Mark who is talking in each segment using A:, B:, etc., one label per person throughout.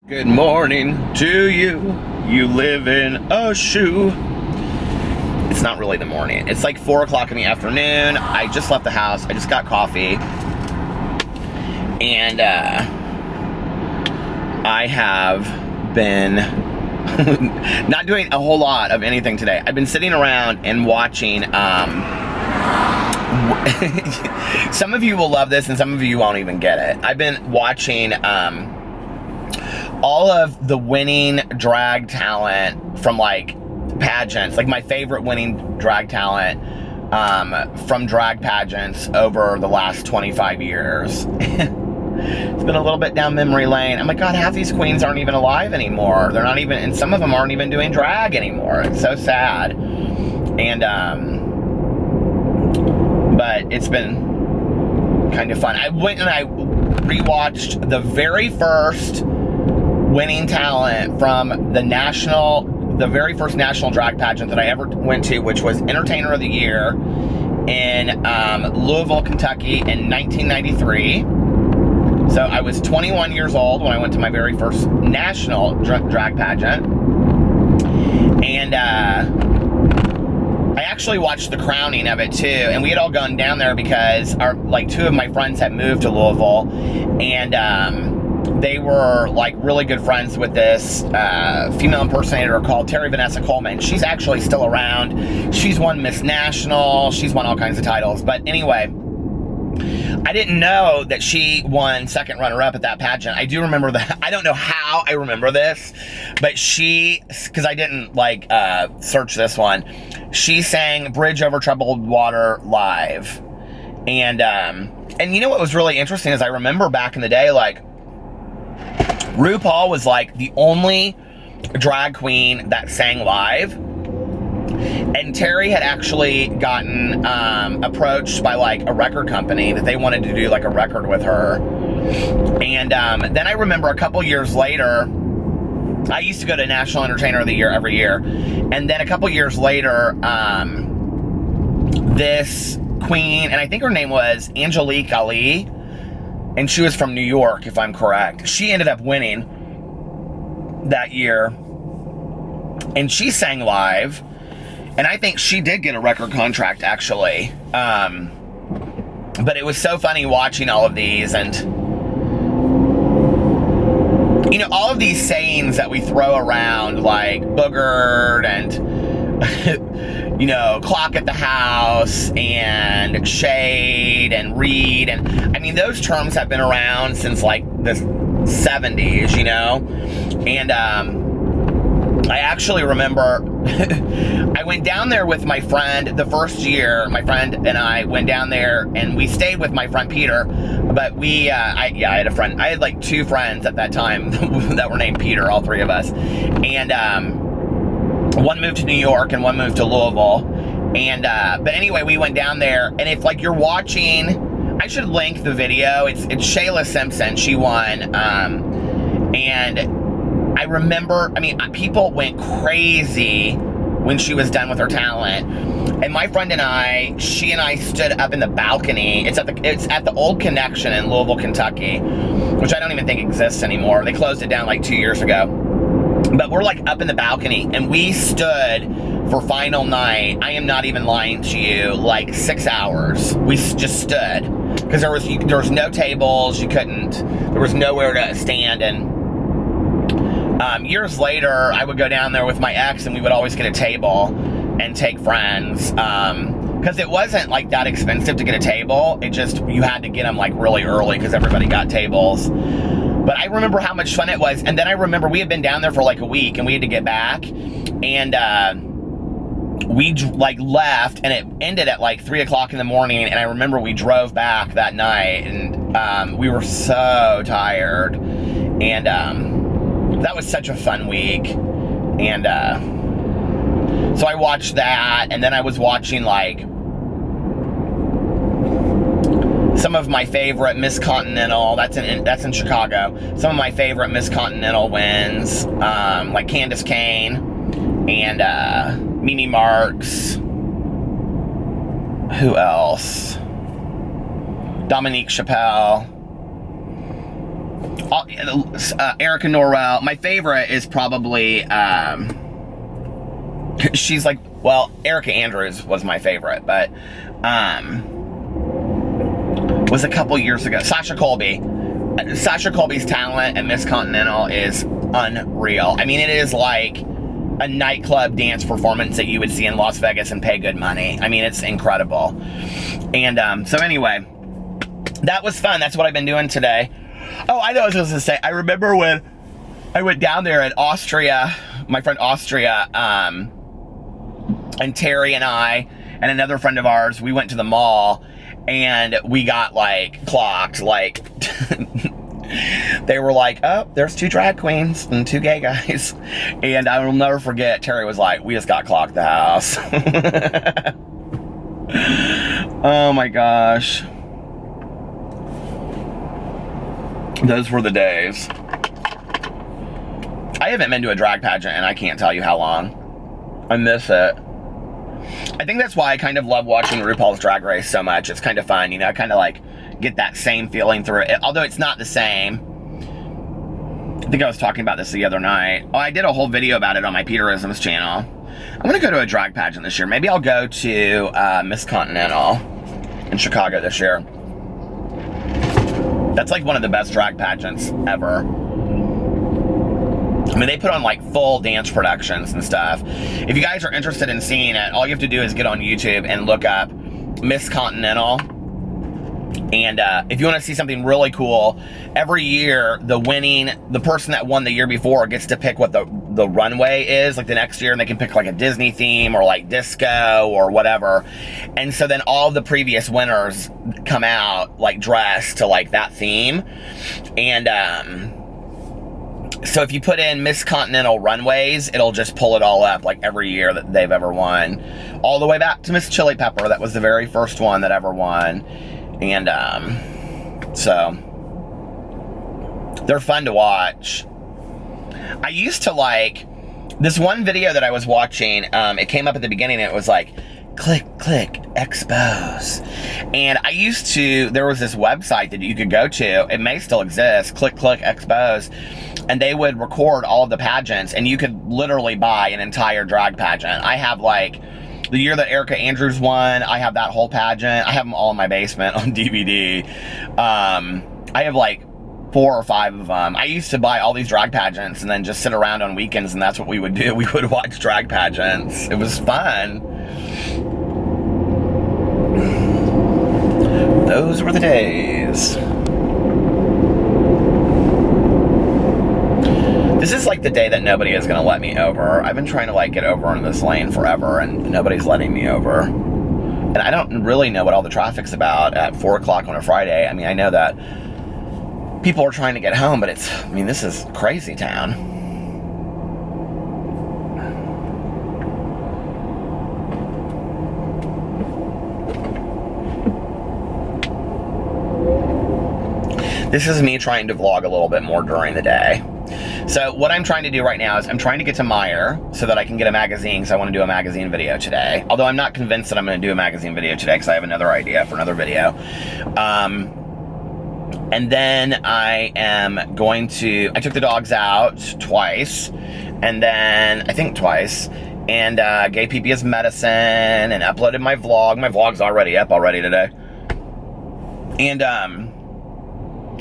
A: Good morning to you. You live in a shoe. It's not really the morning. It's like 4 o'clock in the afternoon. I just left the house. I just got coffee. And I have been not doing a whole lot of anything today. I've been sitting around and watching some of you will love this and some of you won't even get it. I've been watching all of the winning drag talent from like pageants, like my favorite winning drag talent from drag pageants over the last 25 years. It's been a little bit down memory lane. I'm like, God, half these queens aren't even alive anymore. They're not even, and some of them aren't even doing drag anymore. It's so sad. And but it's been kind of fun. I went and I rewatched the very first winning talent from the very first national drag pageant that I ever went to, which was Entertainer of the Year in Louisville, Kentucky in 1993. So I was 21 years old when I went to my very first national drag pageant. And I actually watched the crowning of it too, and we had all gone down there because two of my friends had moved to Louisville, and they were like really good friends with this female impersonator called Terry Vanessa Coleman. She's actually still around. She's won Miss National. She's won all kinds of titles. But anyway, I didn't know that she won second runner-up at that pageant. I do remember that. I don't know how I remember this, but because I didn't search this one, she sang Bridge Over Troubled Water live. And you know what was really interesting is I remember back in the day, RuPaul was the only drag queen that sang live, and Terry had actually gotten approached by a record company that they wanted to do a record with her. And then I remember a couple years later, I used to go to National Entertainer of the Year every year, and then a couple years later, this queen, and I think her name was Angelique Ali, and she was from New York, if I'm correct. She ended up winning that year, and she sang live, and I think she did get a record contract, actually. But it was so funny watching all of these, and all of these sayings that we throw around, like boogered and clock at the house and shade and read, and I mean those terms have been around since the 70s, and I actually remember I went down there with my friend the first year. My friend and I went down there, and we stayed with my friend Peter, but I had a friend. I had two friends at that time that were named Peter, all three of us, and one moved to New York and one moved to Louisville. And but anyway, we went down there, and if you're watching, I should link the video. It's Shayla Simpson. She won, and I remember, people went crazy when she was done with her talent. And my friend and she and I stood up in the balcony. It's at the Old Connection in Louisville, Kentucky, which I don't even think exists anymore. They closed it down 2 years ago. But we're up in the balcony, and we stood for final night. I am not even lying to you, 6 hours. We just stood because there was no tables. There was nowhere to stand. And years later, I would go down there with my ex, and we would always get a table and take friends. Because it wasn't that expensive to get a table. It just, you had to get them really early because everybody got tables. But I remember how much fun it was. And then I remember we had been down there for a week, and we had to get back. And we left, and it ended at 3 o'clock in the morning. And I remember we drove back that night, and we were so tired. And that was such a fun week. And so I watched that, and then I was watching some of my favorite Miss Continental, that's in Chicago, some of my favorite Miss Continental wins, like Candace Kane and Mimi Marks. Who else? Dominique Chappelle. Erica Norrell. My favorite is probably, she's like, well, Erica Andrews was my favorite, but, was a couple years ago. Sasha Colby. Sasha Colby's talent at Miss Continental is unreal. I mean, it is like a nightclub dance performance that you would see in Las Vegas and pay good money. I mean, it's incredible. And so anyway, that was fun. That's what I've been doing today. Oh, I know what I was going to say. I remember when I went down there in Austria, my friend Austria, and Terry and I and another friend of ours, we went to the mall and we got like clocked, like they were like, oh, there's 2 drag queens and 2 gay guys. And I will never forget, Terry was like, we just got clocked the house. Oh my gosh. Those were the days. I haven't been to a drag pageant and I can't tell you how long. I miss it. I think that's why I kind of love watching RuPaul's Drag Race so much. It's kind of fun, you know, I kind of like get that same feeling through it, although it's not the same. I think I was talking about this the other night. Oh, I did a whole video about it on my Peterisms channel. I'm gonna go to a drag pageant this year. Maybe I'll go to Miss Continental in Chicago this year. That's like one of the best drag pageants ever. I mean, they put on like full dance productions and stuff. If you guys are interested in seeing it, all you have to do is get on YouTube and look up Miss Continental. And if you want to see something really cool, every year the person that won the year before gets to pick what the runway is, like the next year, and they can pick like a Disney theme or like disco or whatever. And so then all the previous winners come out like dressed to like that theme. And so if you put in Miss Continental runways, it'll just pull it all up like every year that they've ever won. All the way back to Miss Chili Pepper. That was the very first one that ever won. And so they're fun to watch. I used to like this one video that I was watching. It came up at the beginning and it was like, click, click, expose. And I used to, there was this website that you could go to, it may still exist, click, click, expose. And they would record all of the pageants and you could literally buy an entire drag pageant. I have like, the year that Erica Andrews won, I have that whole pageant. I have them all in my basement on DVD. I have like 4 or 5 of them. I used to buy all these drag pageants and then just sit around on weekends, and that's what we would do. We would watch drag pageants. It was fun. Those were the days. This is like the day that nobody is going to let me over. I've been trying to like get over in this lane forever and nobody's letting me over. And I don't really know what all the traffic's about at 4 o'clock on a Friday. I mean, I know that people are trying to get home, but it's, I mean, this is crazy town. This is me trying to vlog a little bit more during the day. So what I'm trying to do right now is I'm trying to get to Meyer so that I can get a magazine, because I want to do a magazine video today. Although I'm not convinced that I'm going to do a magazine video today because I have another idea for another video. And then I am going to, I took the dogs out twice, and then, I think twice, and gave PP his medicine and uploaded my vlog. My vlog's already up already today. And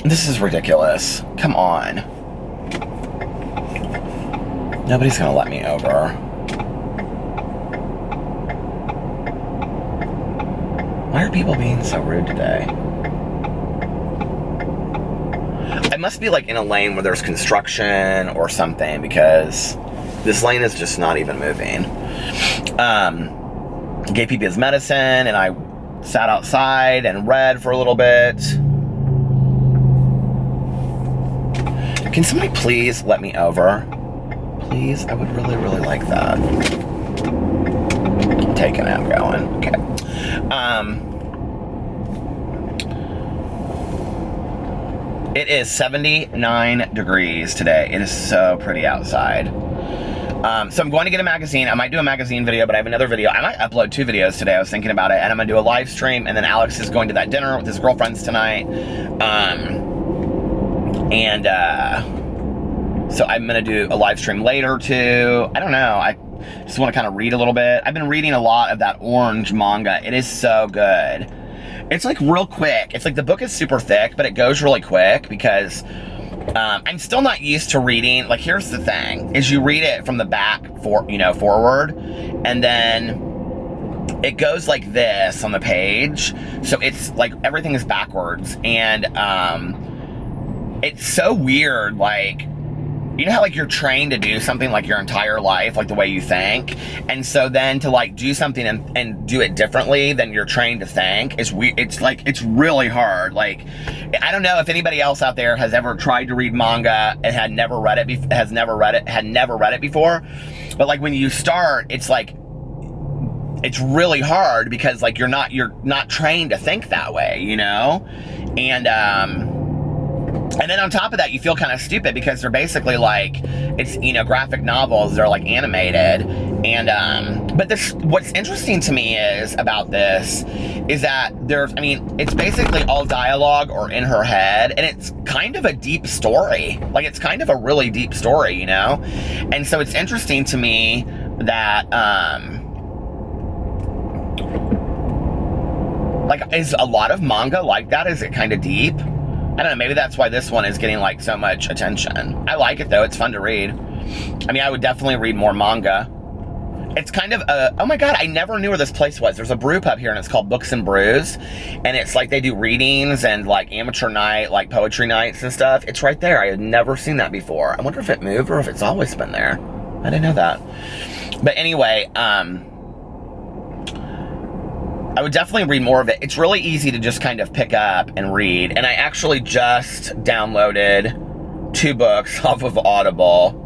A: this is ridiculous. Come on. Nobody's gonna let me over. Why are people being so rude today? I must be like in a lane where there's construction or something, because this lane is just not even moving. Gave people his medicine and I sat outside and read for a little bit. Can somebody please let me over? Please, I would really, really like that. I'm taking it, I'm going. Okay. It is 79 degrees today. It is so pretty outside. So I'm going to get a magazine. I might do a magazine video, but I have another video. I might upload 2 videos today. I was thinking about it, and I'm gonna do a live stream, and then Alex is going to that dinner with his girlfriends tonight. And so I'm gonna do a live stream later too. I don't know. I just want to kind of read a little bit. I've been reading a lot of that orange manga. It is so good. It's like real quick. It's like the book is super thick, but it goes really quick because I'm still not used to reading. Like, here's the thing: is you read it from the back forward, and then it goes like this on the page. So it's like everything is backwards, and it's so weird. Like, you know how like you're trained to do something like your entire life, like the way you think, and so then to like do something and do it differently than you're trained to think is weird. It's like, it's really hard. Like, I don't know if anybody else out there has ever tried to read manga and had never read it before, but like when you start, it's like, it's really hard because like you're not trained to think that way, you know? And then on top of that, you feel kind of stupid because they're basically like, it's, you know, graphic novels, they're like animated. And, but this, what's interesting to me is about this is that there's, I mean, it's basically all dialogue or in her head, and it's kind of a deep story. Like, it's kind of a really deep story, you know? And so it's interesting to me that, like, is a lot of manga like that? Is it kind of deep? I don't know, maybe that's why this one is getting like so much attention. I like it though, it's fun to read. I mean, I would definitely read more manga. It's kind of oh my God, I never knew where this place was. There's a brew pub here and it's called Books and Brews. And it's like they do readings and like amateur night, like poetry nights and stuff. It's right there. I had never seen that before. I wonder if it moved or if it's always been there. I didn't know that. But anyway, I would definitely read more of it. It's really easy to just kind of pick up and read. And I actually just downloaded 2 books off of Audible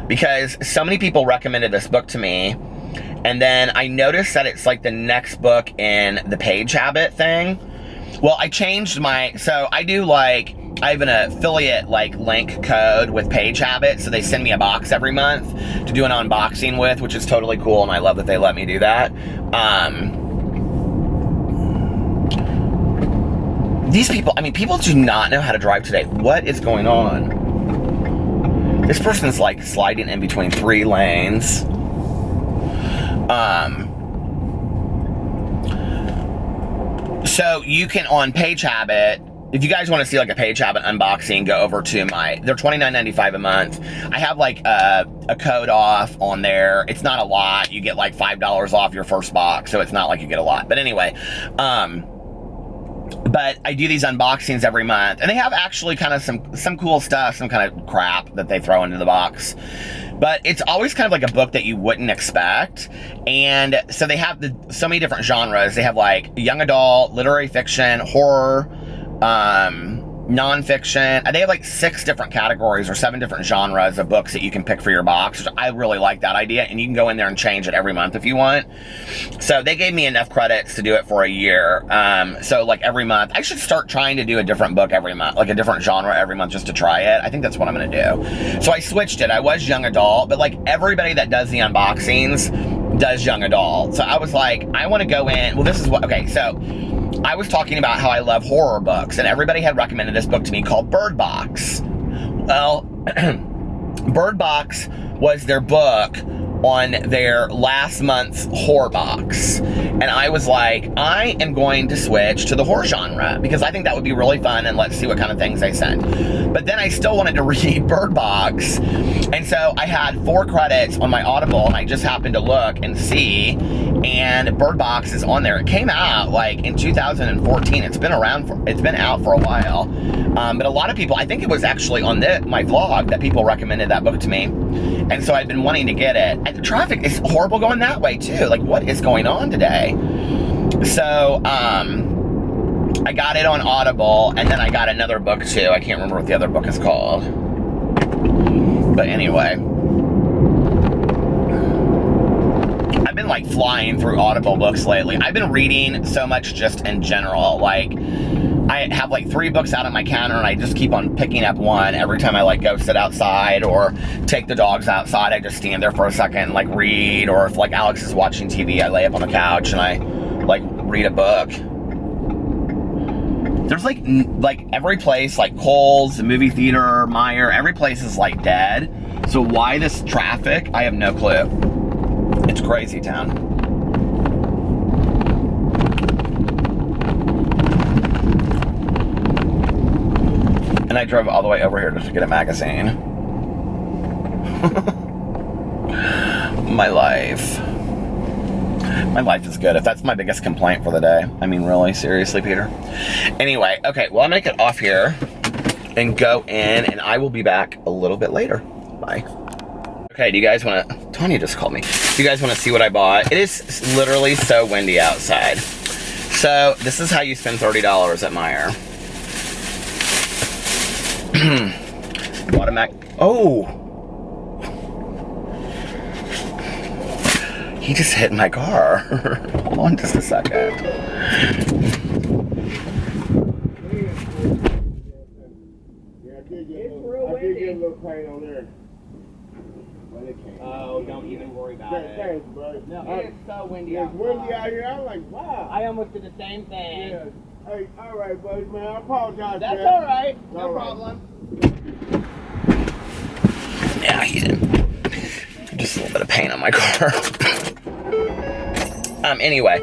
A: because so many people recommended this book to me. And then I noticed that it's like the next book in the Page Habit thing. Well, I changed so I do like, I have an affiliate like link code with Page Habit. So they send me a box every month to do an unboxing with, which is totally cool. And I love that they let me do that. These people, I mean, people do not know how to drive today. What is going on? This person's like sliding in between 3 lanes. So you can, on Page Habit, if you guys want to see like a Page Habit unboxing, go over to they're $29.95 a month. I have like a code off on there. It's not a lot. You get like $5 off your first box, so it's not like you get a lot. But anyway, but I do these unboxings every month, and they have actually kind of some cool stuff, some kind of crap that they throw into the box. But it's always kind of like a book that you wouldn't expect. And so they have so many different genres. They have like young adult, literary fiction, horror, nonfiction. They have like 6 different categories or 7 different genres of books that you can pick for your box, which I really like that idea. And you can go in there and change it every month if you want. So they gave me enough credits to do it for a year. So like every month, I should start trying to do a different book every month, like a different genre every month just to try it. I think that's what I'm going to do. So I switched it. I was young adult, but like everybody that does the unboxings does young adult. So I was like, I want to go in. Well, this is what, okay. So I was talking about how I love horror books, and everybody had recommended this book to me called Bird Box. Well, Bird Box was their book on their last month's horror box. And I was like, I am going to switch to the horror genre because I think that would be really fun, and let's see what kind of things they send. But then I still wanted to read Bird Box. And so I had 4 credits on my Audible, and I just happened to look and see, and Bird Box is on there. It came out like in 2014. It's been out for a while. But a lot of people, I think it was actually on my vlog that people recommended that book to me. And so I've been wanting to get it. And the traffic is horrible going that way too. Like, what is going on today? So, I got it on Audible, and then I got another book too. I can't remember what the other book is called. But anyway, I've been like flying through Audible books lately. I've been reading so much just in general. Like, I have like 3 books out on my counter, and I just keep on picking up one every time I like go sit outside or take the dogs outside. I just stand there for a second and like read, or if like Alex is watching TV, I lay up on the couch and I like read a book. There's like every place, like Kohl's, the movie theater, Meijer, every place is like dead. So why this traffic? I have no clue. It's crazy town. And I drove all the way over here just to get a magazine. My life. My life is good. If that's my biggest complaint for the day. I mean, really? Seriously, Peter? Anyway, okay. Well, I'm going to get off here and go in, and I will be back a little bit later. Bye. Okay, do you guys want to... Tanya just called me. Do you guys want to see what I bought? It is literally so windy outside. So, this is how you spend $30 at Meijer. Bought a Mac... Oh! He just hit my car. Hold on just a second.
B: Yeah, I did get a little pain on there.
A: Oh, don't even worry about it.
B: Thanks, buddy.
A: No, it's so windy
B: It's
A: outside.
B: windy out here. I'm like, wow.
A: I almost did the same thing.
B: Yeah. Hey, all right, buddy, man. I apologize.
A: That's
B: man.
A: all right. No
B: All right.
A: problem. Yeah, he did. Just a little bit of paint on my car. Anyway.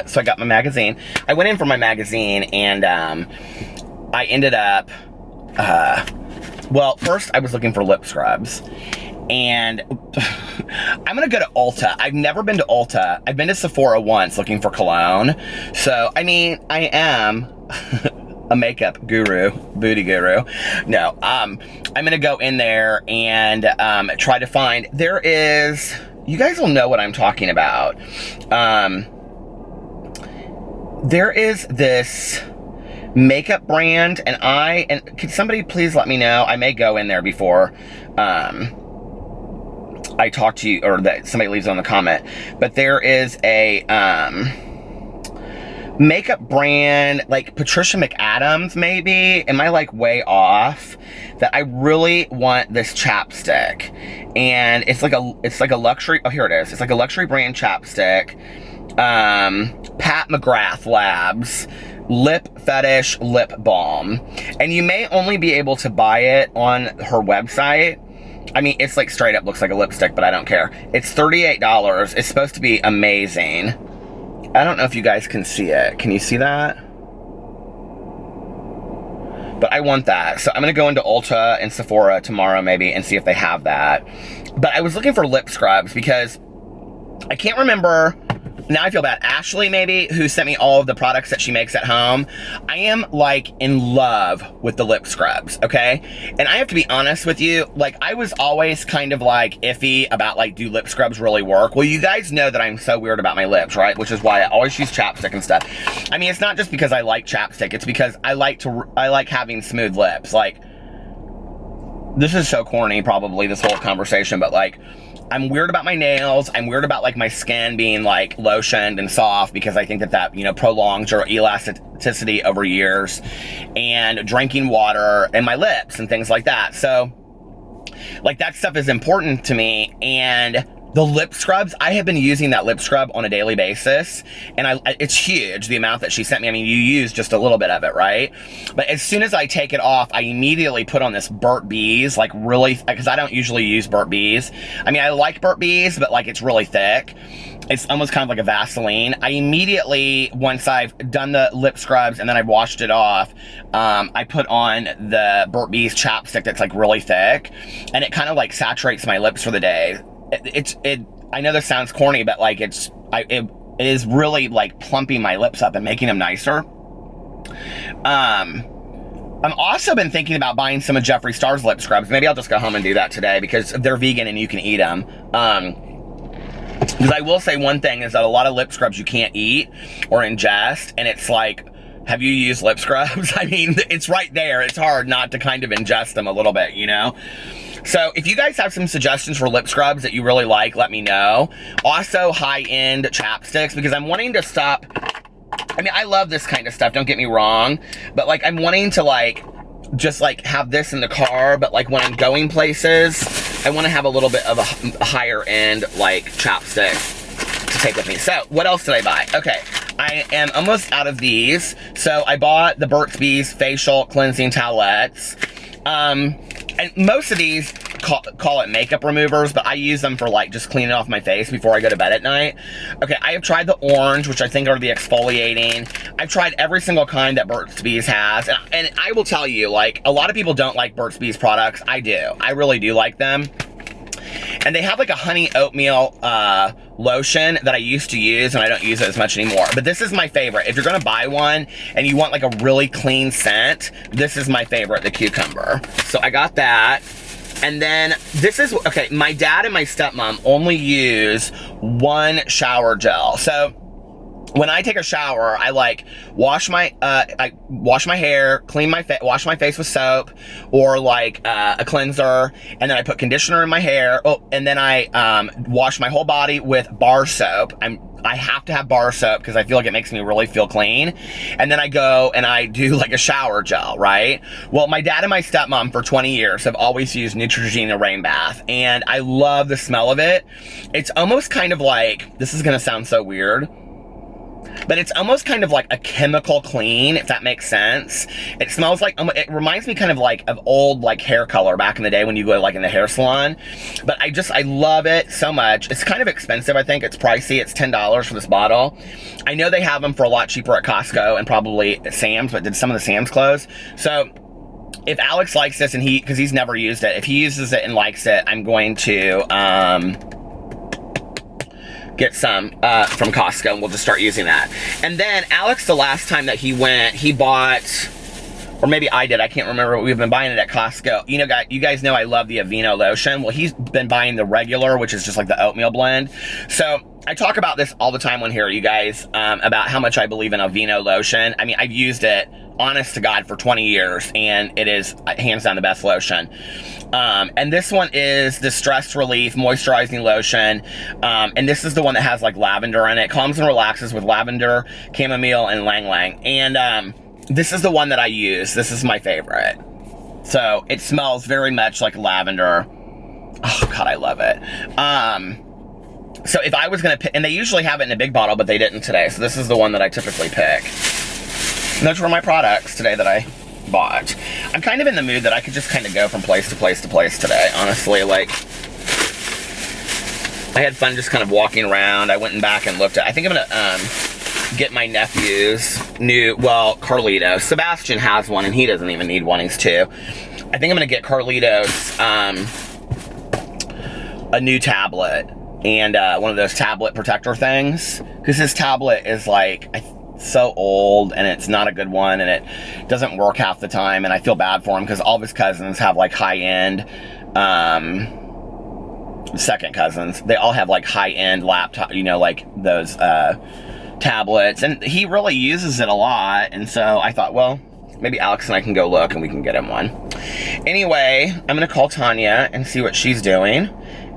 A: So I got my magazine. I went in for my magazine, and I ended up, well, first I was looking for lip scrubs. And I'm gonna go to Ulta. I've never been to Ulta. I've been to Sephora once looking for cologne. So, I mean, I am a makeup guru, booty guru. No, I'm gonna go in there and try to find, there is, you guys will know what I'm talking about. There is this makeup brand, and could somebody please let me know? I may go in there before I talk to you, or that somebody leaves on the comment. But there is a makeup brand, like Patricia McAdams, maybe. Am I like way off? That I really want this chapstick, and it's like a luxury. Oh, here it is. It's like a luxury brand chapstick. Pat McGrath Labs Lip Fetish Lip Balm, and you may only be able to buy it on her website. I mean, it's like straight up looks like a lipstick, but I don't care. It's $38. It's supposed to be amazing. I don't know if you guys can see it. Can you see that? But I want that. So I'm going to go into Ulta and Sephora tomorrow maybe and see if they have that. But I was looking for lip scrubs because I can't remember. Now I feel bad. Ashley, maybe, who sent me all of the products that she makes at home. I am, like, in love with the lip scrubs, okay? And I have to be honest with you, like, I was always kind of, like, iffy about, like, do lip scrubs really work? Well, you guys know that I'm so weird about my lips, right? Which is why I always use chapstick and stuff. I mean, it's not just because I like chapstick. It's because I like having smooth lips. Like, this is so corny, probably, this whole conversation, but, like, I'm weird about my nails. I'm weird about, like, my skin being, like, lotioned and soft because I think that, you know, prolongs your elasticity over years, and drinking water and my lips and things like that. So, like, that stuff is important to me. And the lip scrubs, I have been using that lip scrub on a daily basis, and it's huge, the amount that she sent me. I mean, you use just a little bit of it, right? But as soon as I take it off, I immediately put on this Burt's Bees, like, really, because I don't usually use Burt's Bees. I mean, I like Burt's Bees, but, like, it's really thick. It's almost kind of like a Vaseline. I immediately, once I've done the lip scrubs and then I've washed it off, I put on the Burt's Bees chapstick that's, like, really thick, and it kind of, like, saturates my lips for the day. I know this sounds corny, but, like, it is really, like, plumping my lips up and making them nicer. I've also been thinking about buying some of Jeffree Star's lip scrubs. Maybe I'll just go home and do that today because they're vegan and you can eat them. Because I will say one thing is that a lot of lip scrubs you can't eat or ingest, and it's like, have you used lip scrubs? I mean, it's right there. It's hard not to kind of ingest them a little bit, you know? So if you guys have some suggestions for lip scrubs that you really like, let me know. Also, high-end chapsticks, because I'm wanting to stop. I mean, I love this kind of stuff, don't get me wrong, but, like, I'm wanting to, like, just, like, have this in the car, but, like, when I'm going places, I want to have a little bit of a higher-end, like, chapstick to take with me. So, what else did I buy? Okay, I am almost out of these. So, I bought the Burt's Bees facial cleansing towelettes. And most of these call it makeup removers, but I use them for like just cleaning off my face before I go to bed at night. Okay, I have tried the orange, which I think are the exfoliating. I've tried every single kind that Burt's Bees has, and I will tell you, like, a lot of people don't like Burt's Bees products. I do. I really do like them. And they have like a honey oatmeal lotion that I used to use, and I don't use it as much anymore. But this is my favorite. If you're gonna buy one and you want like a really clean scent, this is my favorite, the cucumber. So I got that. And then this is, okay, my dad and my stepmom only use one shower gel. So when I take a shower, I like wash my hair, clean my face, wash my face with soap or like a cleanser, and then I put conditioner in my hair. Oh, and then I wash my whole body with bar soap. I have to have bar soap because I feel like it makes me really feel clean. And then I go and I do like a shower gel, right? Well, my dad and my stepmom for 20 years have always used Neutrogena Rain Bath, and I love the smell of it. It's almost kind of like, this is gonna sound so weird, but it's almost kind of like a chemical clean, if that makes sense. It smells like, it reminds me kind of like of old like hair color back in the day when you go like in the hair salon. But I love it so much. It's kind of expensive, I think. It's pricey. It's $10 for this bottle. I know they have them for a lot cheaper at Costco and probably at Sam's, but did some of the Sam's close? So if Alex likes this and because he's never used it, if he uses it and likes it, I'm going to, get some from Costco, and we'll just start using that. And then Alex, the last time that he went, he bought, or maybe I did, I can't remember, but we've been buying it at Costco. You guys know I love the Aveeno lotion. Well, he's been buying the regular, which is just like the oatmeal blend. So I talk about this all the time on here, you guys, about how much I believe in Aveeno lotion. I mean, I've used it, honest to God, for 20 years, and it is hands down the best lotion. And this one is the Stress Relief Moisturizing Lotion. And this is the one that has like lavender in it. Calms and relaxes with lavender, chamomile, and ylang ylang. And this is the one that I use. This is my favorite. So it smells very much like lavender. Oh God, I love it. So if I was gonna pick, and they usually have it in a big bottle, but they didn't today. So this is the one that I typically pick. And those were my products today that I bought. I'm kind of in the mood that I could just kind of go from place to place to place today, honestly. Like, I had fun just kind of walking around. I went back and looked at, I think I'm gonna get my nephew's new, well, Carlito's. Sebastian has one and he doesn't even need one, he's 2. I think I'm gonna get Carlito's a new tablet and one of those tablet protector things, because his tablet is like, so old and it's not a good one and it doesn't work half the time, and I feel bad for him because all of his cousins have like high-end second cousins, they all have like high-end laptop, you know, like those tablets, and he really uses it a lot. And so I thought, well, maybe Alex and I can go look and we can get him one. Anyway, I'm gonna call Tanya and see what she's doing,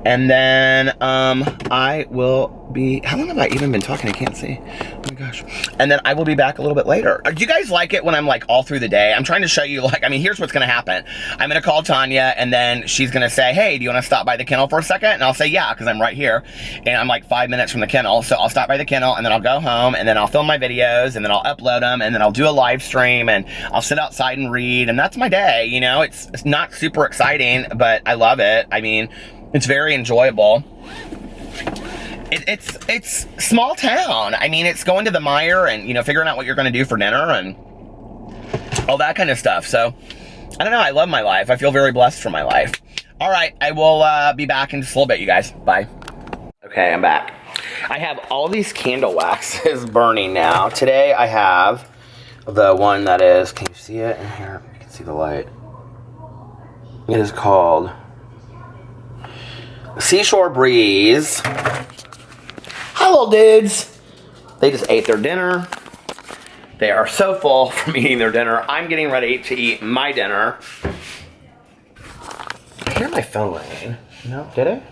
A: and then I will be, how long have I even been talking? I can't see. Oh my gosh. And then I will be back a little bit later. Do you guys like it when I'm like all through the day? I'm trying to show you, like, I mean, here's what's gonna happen. I'm gonna call Tanya, and then she's gonna say, hey, do you wanna stop by the kennel for a second? And I'll say, yeah, because I'm right here. And I'm like 5 minutes from the kennel. So I'll stop by the kennel, and then I'll go home, and then I'll film my videos, and then I'll upload them, and then I'll do a live stream, and I'll sit outside and read, and that's my day, you know? It's not super exciting, but I love it. I mean, it's very enjoyable. It's small town. I mean, it's going to the Meijer and, you know, figuring out what you're going to do for dinner and all that kind of stuff. So, I don't know. I love my life. I feel very blessed for my life. All right. I will be back in just a little bit, you guys. Bye. Okay, I'm back. I have all these candle waxes burning now. Today, I have the one that is, can you see it in here? You can see the light. It is called Seashore Breeze. Hello, dudes. They just ate their dinner. They are so full from eating their dinner. I'm getting ready to eat my dinner. I hear my phone ringing. No, did it?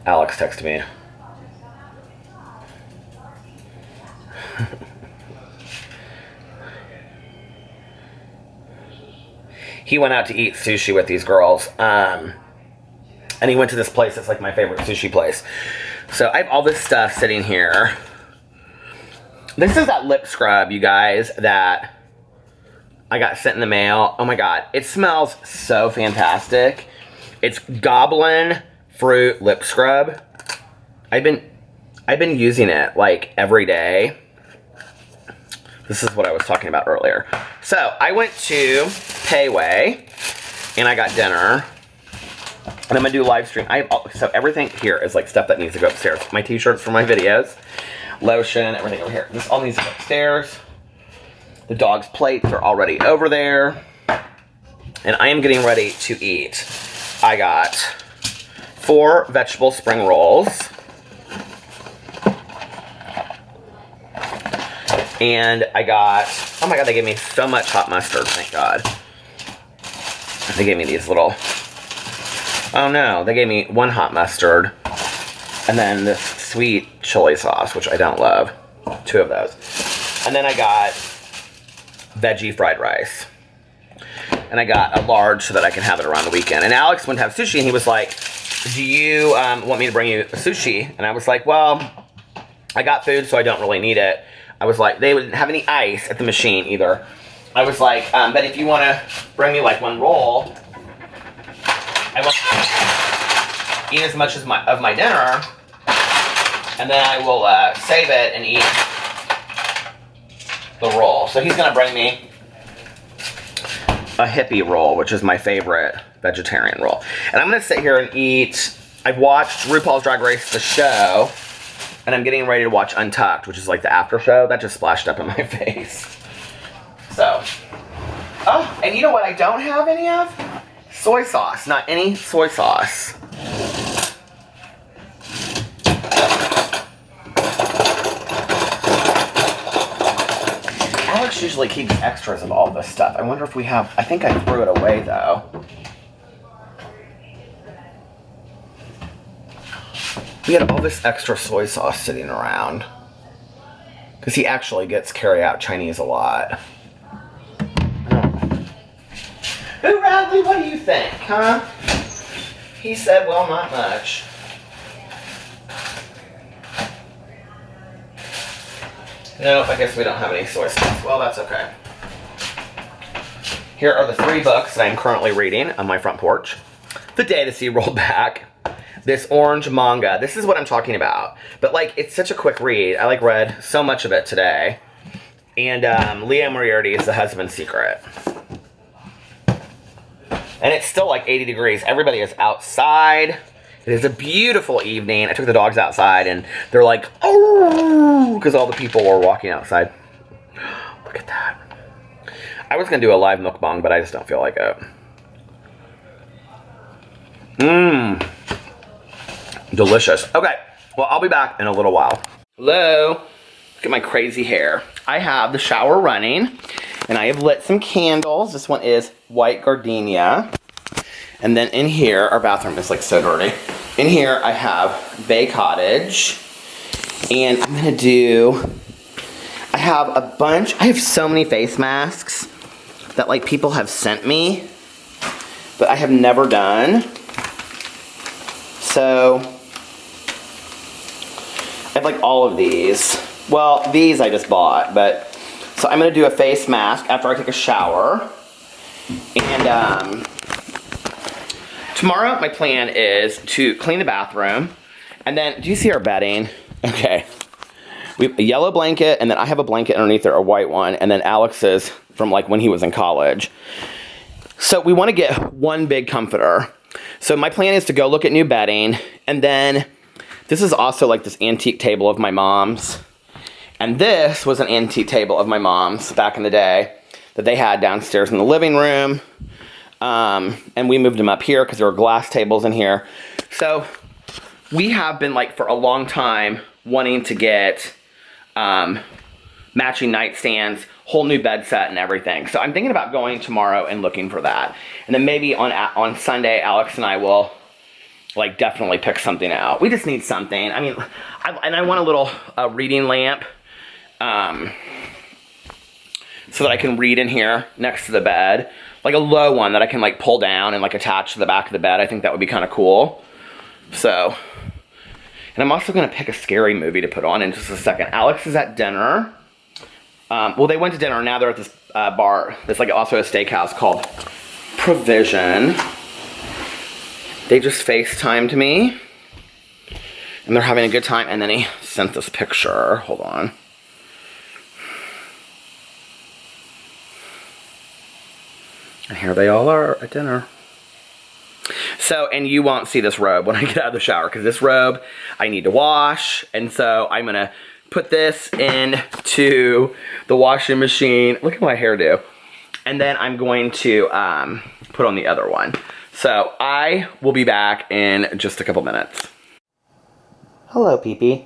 A: Alex texted me. he went out to eat sushi with these girls. And he went to this place that's like my favorite sushi place. So I have all this stuff sitting here. This is that lip scrub, you guys, that I got sent in the mail. Oh my God, it smells so fantastic. It's Goblin Fruit Lip Scrub. I've been using it like every day. This is what I was talking about earlier. So I went to Payway and I got dinner. And I'm gonna do a live stream. So everything here is like stuff that needs to go upstairs. My t-shirts for my videos, lotion, everything over here. This all needs to go upstairs. The dog's plates are already over there. And I am getting ready to eat. I got 4 vegetable spring rolls. And I got, oh my God, they gave me so much hot mustard, thank God. They gave me these little, oh no, they gave me 1 hot mustard. And then this sweet chili sauce, which I don't love. 2 of those. And then I got veggie fried rice. And I got a large so that I can have it around the weekend. And Alex went to have sushi and he was like, do you want me to bring you a sushi? And I was like, well, I got food so I don't really need it. I was like, they wouldn't have any ice at the machine either. I was like, but if you want to bring me like 1 roll, I will eat as much as of my dinner, and then I will save it and eat the roll. So he's gonna bring me a hippie roll, which is my favorite vegetarian roll. And I'm gonna sit here and eat. I've watched RuPaul's Drag Race, the show, and I'm getting ready to watch Untucked, which is like the after show. That just splashed up in my face. So, oh, and you know what I don't have any of? Soy sauce. Not any soy sauce. Alex usually keeps extras of all this stuff. I wonder if we have, I think I threw it away though. We had all this extra soy sauce sitting around. Because he actually gets carry-out Chinese a lot. Ooh, Radley, what do you think, huh? He said, well, not much. Nope, I guess we don't have any soy sauce. Well, that's okay. Here are the 3 books that I'm currently reading on my front porch. The Day the Sea Rolled Back. This orange manga. This is what I'm talking about. But, like, it's such a quick read. I, like, read so much of it today. And Leah Moriarty's The Husband's Secret. And it's still, like, 80 degrees. Everybody is outside. It is a beautiful evening. I took the dogs outside, and they're like, oh, because all the people were walking outside. Look at that. I was going to do a live mukbang, but I just don't feel like it. Mmm. Delicious. Okay, well, I'll be back in a little while. Hello. Look at my crazy hair. I have the shower running, and I have lit some candles. This one is white gardenia. And then in here, our bathroom is like so dirty. In here, I have Bay Cottage. And I'm gonna do, I have so many face masks that like people have sent me, but I have never done. So, I have like all of these. Well, these I just bought, but, so I'm gonna do a face mask after I take a shower. And tomorrow my plan is to clean the bathroom. And then, do you see our bedding? Okay. We have a yellow blanket, and then I have a blanket underneath there, a white one, and then Alex's from like when he was in college. So we want to get one big comforter. So my plan is to go look at new bedding, and then this is also like this antique table of my mom's. And this was an antique table of my mom's back in the day that they had downstairs in the living room. And we moved them up here because there were glass tables in here. So we have been like for a long time wanting to get matching nightstands, whole new bed set and everything. So I'm thinking about going tomorrow and looking for that. And then maybe on Sunday, Alex and I will like definitely pick something out. We just need something. I mean, I want a little reading lamp so that I can read in here next to the bed like a low one that I can like pull down and like attach to the back of the bed. I think that would be kind of cool. So, and I'm also gonna pick a scary movie to put on in just a second. Alex is at dinner. Well, they went to dinner. Now they're at this bar. There's like also a steakhouse called Provision. They just FaceTimed me. And they're having a good time. And then he sent this picture. Hold on. And here they all are at dinner. So, and you won't see this robe when I get out of the shower. Because this robe, I need to wash. And so, I'm going to put this into the washing machine. Look at my hairdo. And then I'm going to put on the other one. So I will be back in just a couple minutes. Hello, Pee-Pee.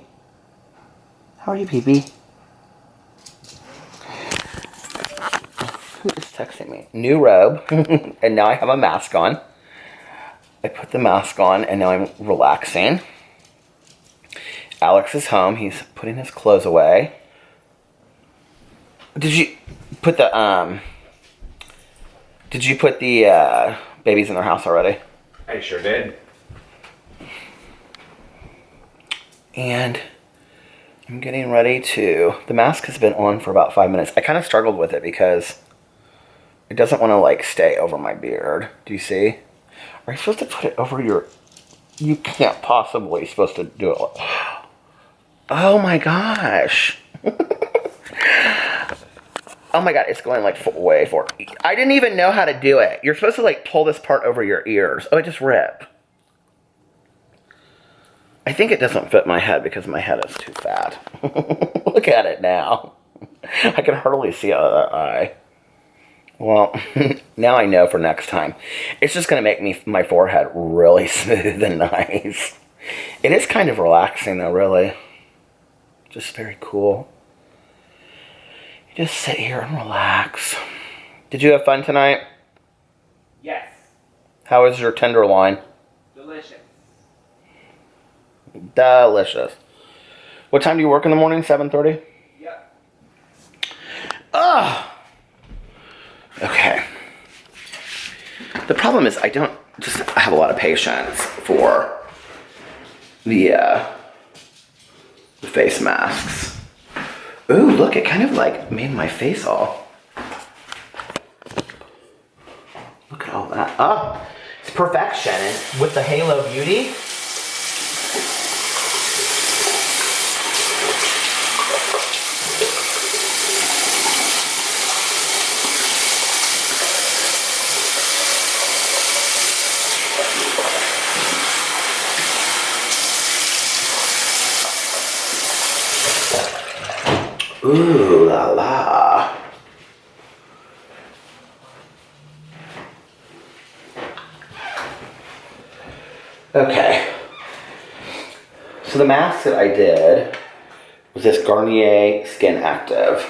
A: How are you, Pee-Pee? Who is texting me? New robe. And now I have a mask on. I put the mask on and now I'm relaxing. Alex is home. He's putting his clothes away. Did you put the babies in their house already?
B: I sure did.
A: And I'm getting ready to... The mask has been on for about 5 minutes. I kind of struggled with it because it doesn't want to like stay over my beard. Do you see? Are you supposed to put it over your... You can't possibly supposed to do it. Oh my gosh. Oh my god, it's going like way forward. I didn't even know how to do it. You're supposed to like pull this part over your ears. Oh, it just ripped. I think it doesn't fit my head because my head is too fat. Look at it now. I can hardly see out of that eye. Well, now I know for next time. It's just going to make my forehead really smooth and nice. It is kind of relaxing though, really. Just very cool. You just sit here and relax. Did you have fun tonight?
B: Yes.
A: How was your tenderloin?
B: Delicious.
A: Delicious. What time do you work in the morning? 7:30?
B: Yep.
A: Ugh. Okay. The problem is I don't just have a lot of patience for the face masks. Ooh, look, it kind of like made my face all. Look at all that. Oh, it's perfection. And with the Halo Beauty. Ooh la la. Okay. So the mask that I did was this Garnier Skin Active.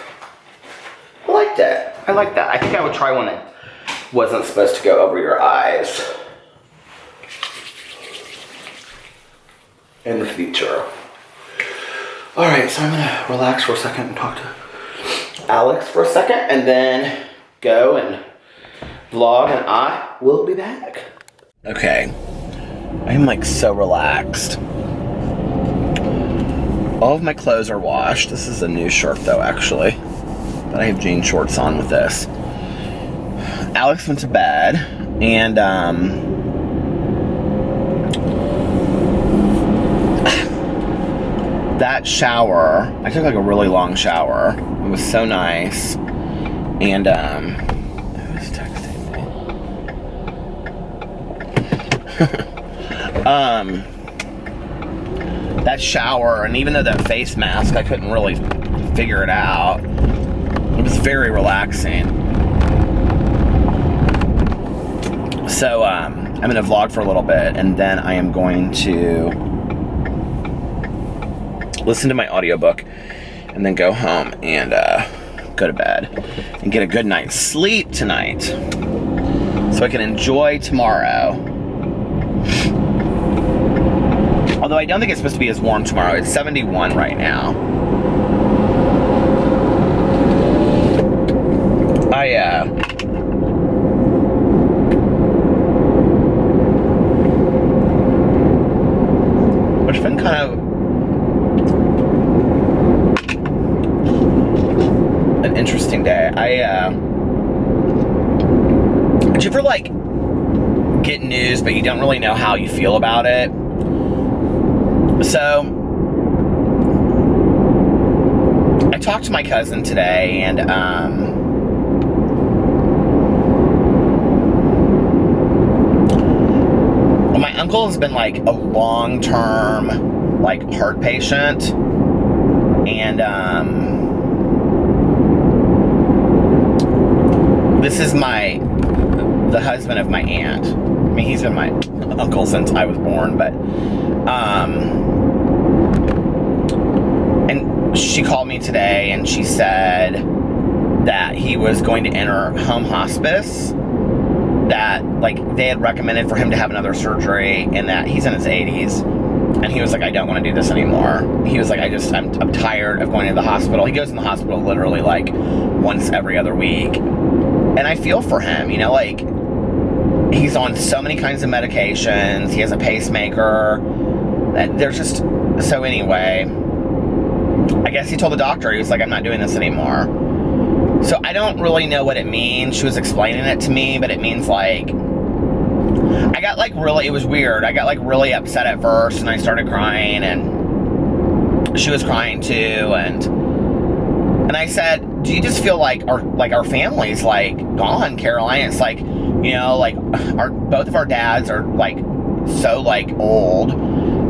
A: I liked it. I like that. I think I would try one that wasn't supposed to go over your eyes in the future. Alright, so I'm gonna relax for a second and talk to Alex for a second and then go and vlog and I will be back. Okay, I'm like so relaxed. All of my clothes are washed. This is a new shirt though, actually. But I have jean shorts on with this. Alex went to bed and that shower, I took like a really long shower. It was so nice. And who's texting me? That shower, and even though that face mask, I couldn't really figure it out. It was very relaxing. So I'm gonna vlog for a little bit, and then I am going to listen to my audiobook and then go home and go to bed and get a good night's sleep tonight so I can enjoy tomorrow. Although I don't think it's supposed to be as warm tomorrow. It's 71 right now. interesting day. Did you ever, like, get news, but you don't really know how you feel about it? So, I talked to my cousin today, and, my uncle has been, like, a long-term, like, heart patient, and, this is the husband of my aunt. I mean, he's been my uncle since I was born, but, and she called me today, and she said that he was going to enter home hospice, that, like, they had recommended for him to have another surgery, and that he's in his 80s, and he was like, I don't want to do this anymore. He was like, I'm tired of going to the hospital. He goes in the hospital literally, like, once every other week, and I feel for him, you know, like, he's on so many kinds of medications, he has a pacemaker, there's just, so anyway, I guess he told the doctor, he was like, I'm not doing this anymore. So I don't really know what it means. She was explaining it to me, but it means, like, I got, like, really, it was weird. I got, like, really upset at first, and I started crying, and she was crying too, and I said, do you just feel like our family's, like, gone, Caroline? It's like, you know, like, both of our dads are, like, so, like, old,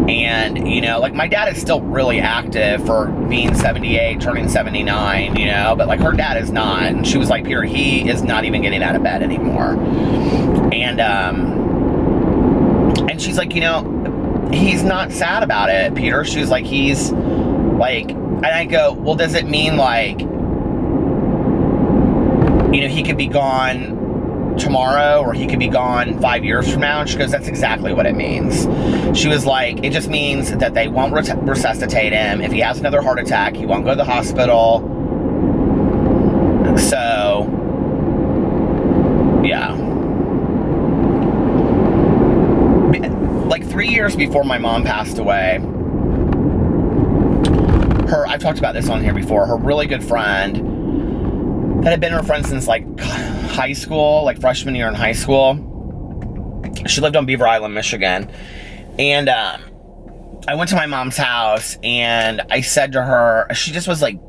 A: and, you know, like, my dad is still really active for being 78, turning 79, you know, but, like, her dad is not, and she was like, Peter, he is not even getting out of bed anymore, and she's like, you know, he's not sad about it, Peter. She was like, he's, like, and I go, well, does it mean, like, you know, he could be gone tomorrow, or he could be gone 5 years from now? And she goes, that's exactly what it means. She was like, it just means that they won't resuscitate him. If he has another heart attack, he won't go to the hospital. So, yeah. Like 3 years before my mom passed away, I've talked about this on here before, her really good friend that had been her friend since, like, high school, like freshman year in high school. She lived on Beaver Island, Michigan. And I went to my mom's house, and I said to her, she just was like,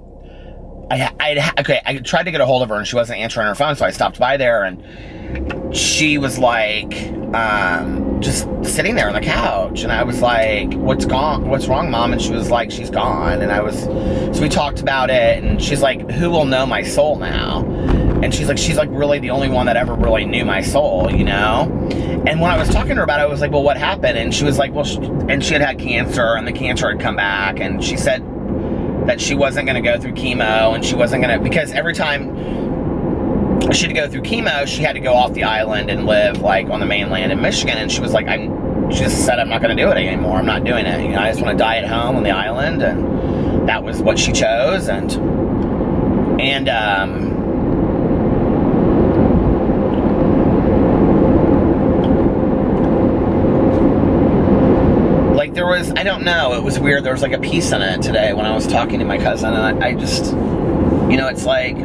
A: I tried to get a hold of her, and she wasn't answering her phone, so I stopped by there, and she was like, just sitting there on the couch, and I was like, what's wrong, Mom? And she was like, she's gone. And so we talked about it, and she's like, who will know my soul now? And she's like really the only one that ever really knew my soul, you know? And when I was talking to her about it, I was like, well, what happened? And she was like, well, and she had cancer, and the cancer had come back, and she said that she wasn't going to go through chemo, and she wasn't going to, because every time she had to go through chemo, she had to go off the island and live, like, on the mainland in Michigan, and she was like, she just said, I'm not going to do it anymore, I'm not doing it, you know, I just want to die at home on the island, and that was what she chose, and like, there was, I don't know, it was weird, there was, like, a piece in it today when I was talking to my cousin, and I just, you know, it's like,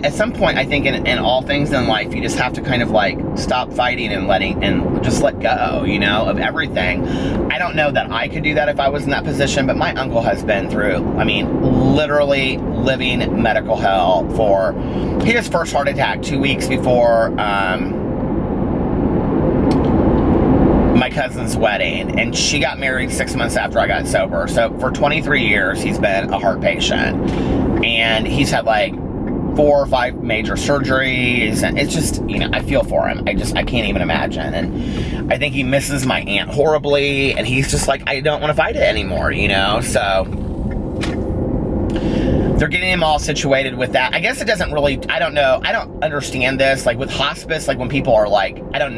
A: at some point, I think in all things in life, you just have to kind of, like, stop fighting and just let go, you know, of everything. I don't know that I could do that if I was in that position, but my uncle has been through, I mean, literally living medical hell he had his first heart attack 2 weeks before, my cousin's wedding, and she got married 6 months after I got sober. So for 23 years, he's been a heart patient, and he's had, like, 4 or 5 major surgeries, and it's just, you know, I feel for him. I can't even imagine. And I think he misses my aunt horribly, and he's just like, I don't want to fight it anymore, you know? So they're getting him all situated with that. I guess it doesn't really, I don't know, I don't understand this, like with hospice, like when people are like, I don't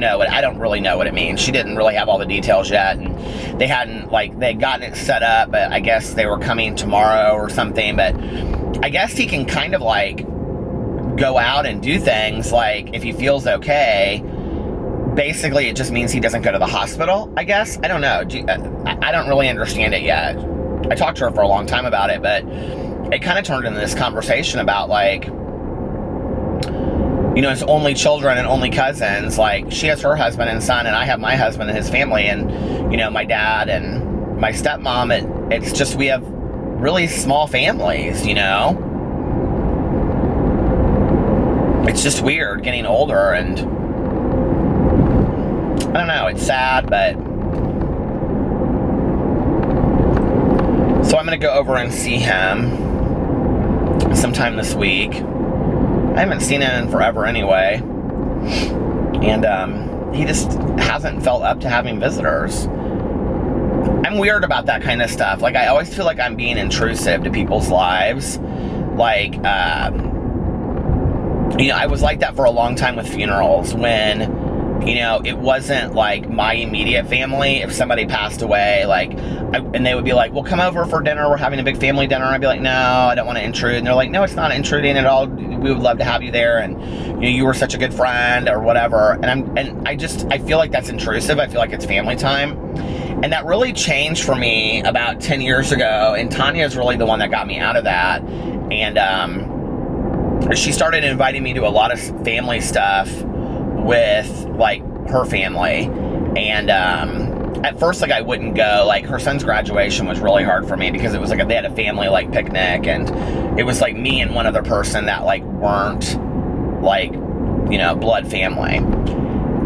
A: really know what it means. She didn't really have all the details yet, and they hadn't, like, they had gotten it set up, but I guess they were coming tomorrow or something, but I guess he can kind of, like, go out and do things, like, if he feels okay. Basically, it just means he doesn't go to the hospital, I guess. I don't know. I don't really understand it yet. I talked to her for a long time about it, but it kind of turned into this conversation about, like, you know, it's only children and only cousins. Like, she has her husband and son, and I have my husband and his family, and, you know, my dad and my stepmom. It's just, we have really small families, you know? It's just weird getting older, and I don't know, it's sad, but so I'm gonna go over and see him sometime this week. I haven't seen him in forever anyway, and he just hasn't felt up to having visitors. I'm weird about that kind of stuff. Like, I always feel like I'm being intrusive to people's lives. Like, you know, I was like that for a long time with funerals, when, you know, it wasn't like my immediate family. If somebody passed away, like, and they would be like, well, come over for dinner, we're having a big family dinner. I'd be like, no, I don't want to intrude. And they're like, no, it's not intruding at all. We would love to have you there, and, you know, you were such a good friend or whatever. And I feel like that's intrusive. I feel like it's family time. And that really changed for me about 10 years ago. And Tanya's really the one that got me out of that. And she started inviting me to a lot of family stuff with, like, her family. And at first, like, I wouldn't go. Like, her son's graduation was really hard for me because it was like they had a family, like, picnic, and it was like me and one other person that, like, weren't, like, you know, blood family.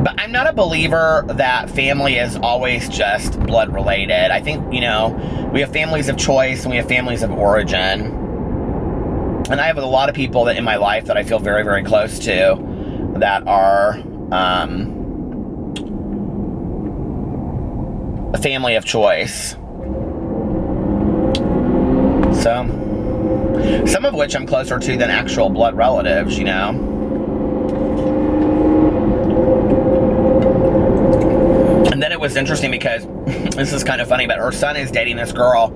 A: But I'm not a believer that family is always just blood related. I think, you know, we have families of choice and we have families of origin. And I have a lot of people that in my life that I feel very, very close to that are a family of choice. So, some of which I'm closer to than actual blood relatives, you know. And then it was interesting because, this is kind of funny, but her son is dating this girl,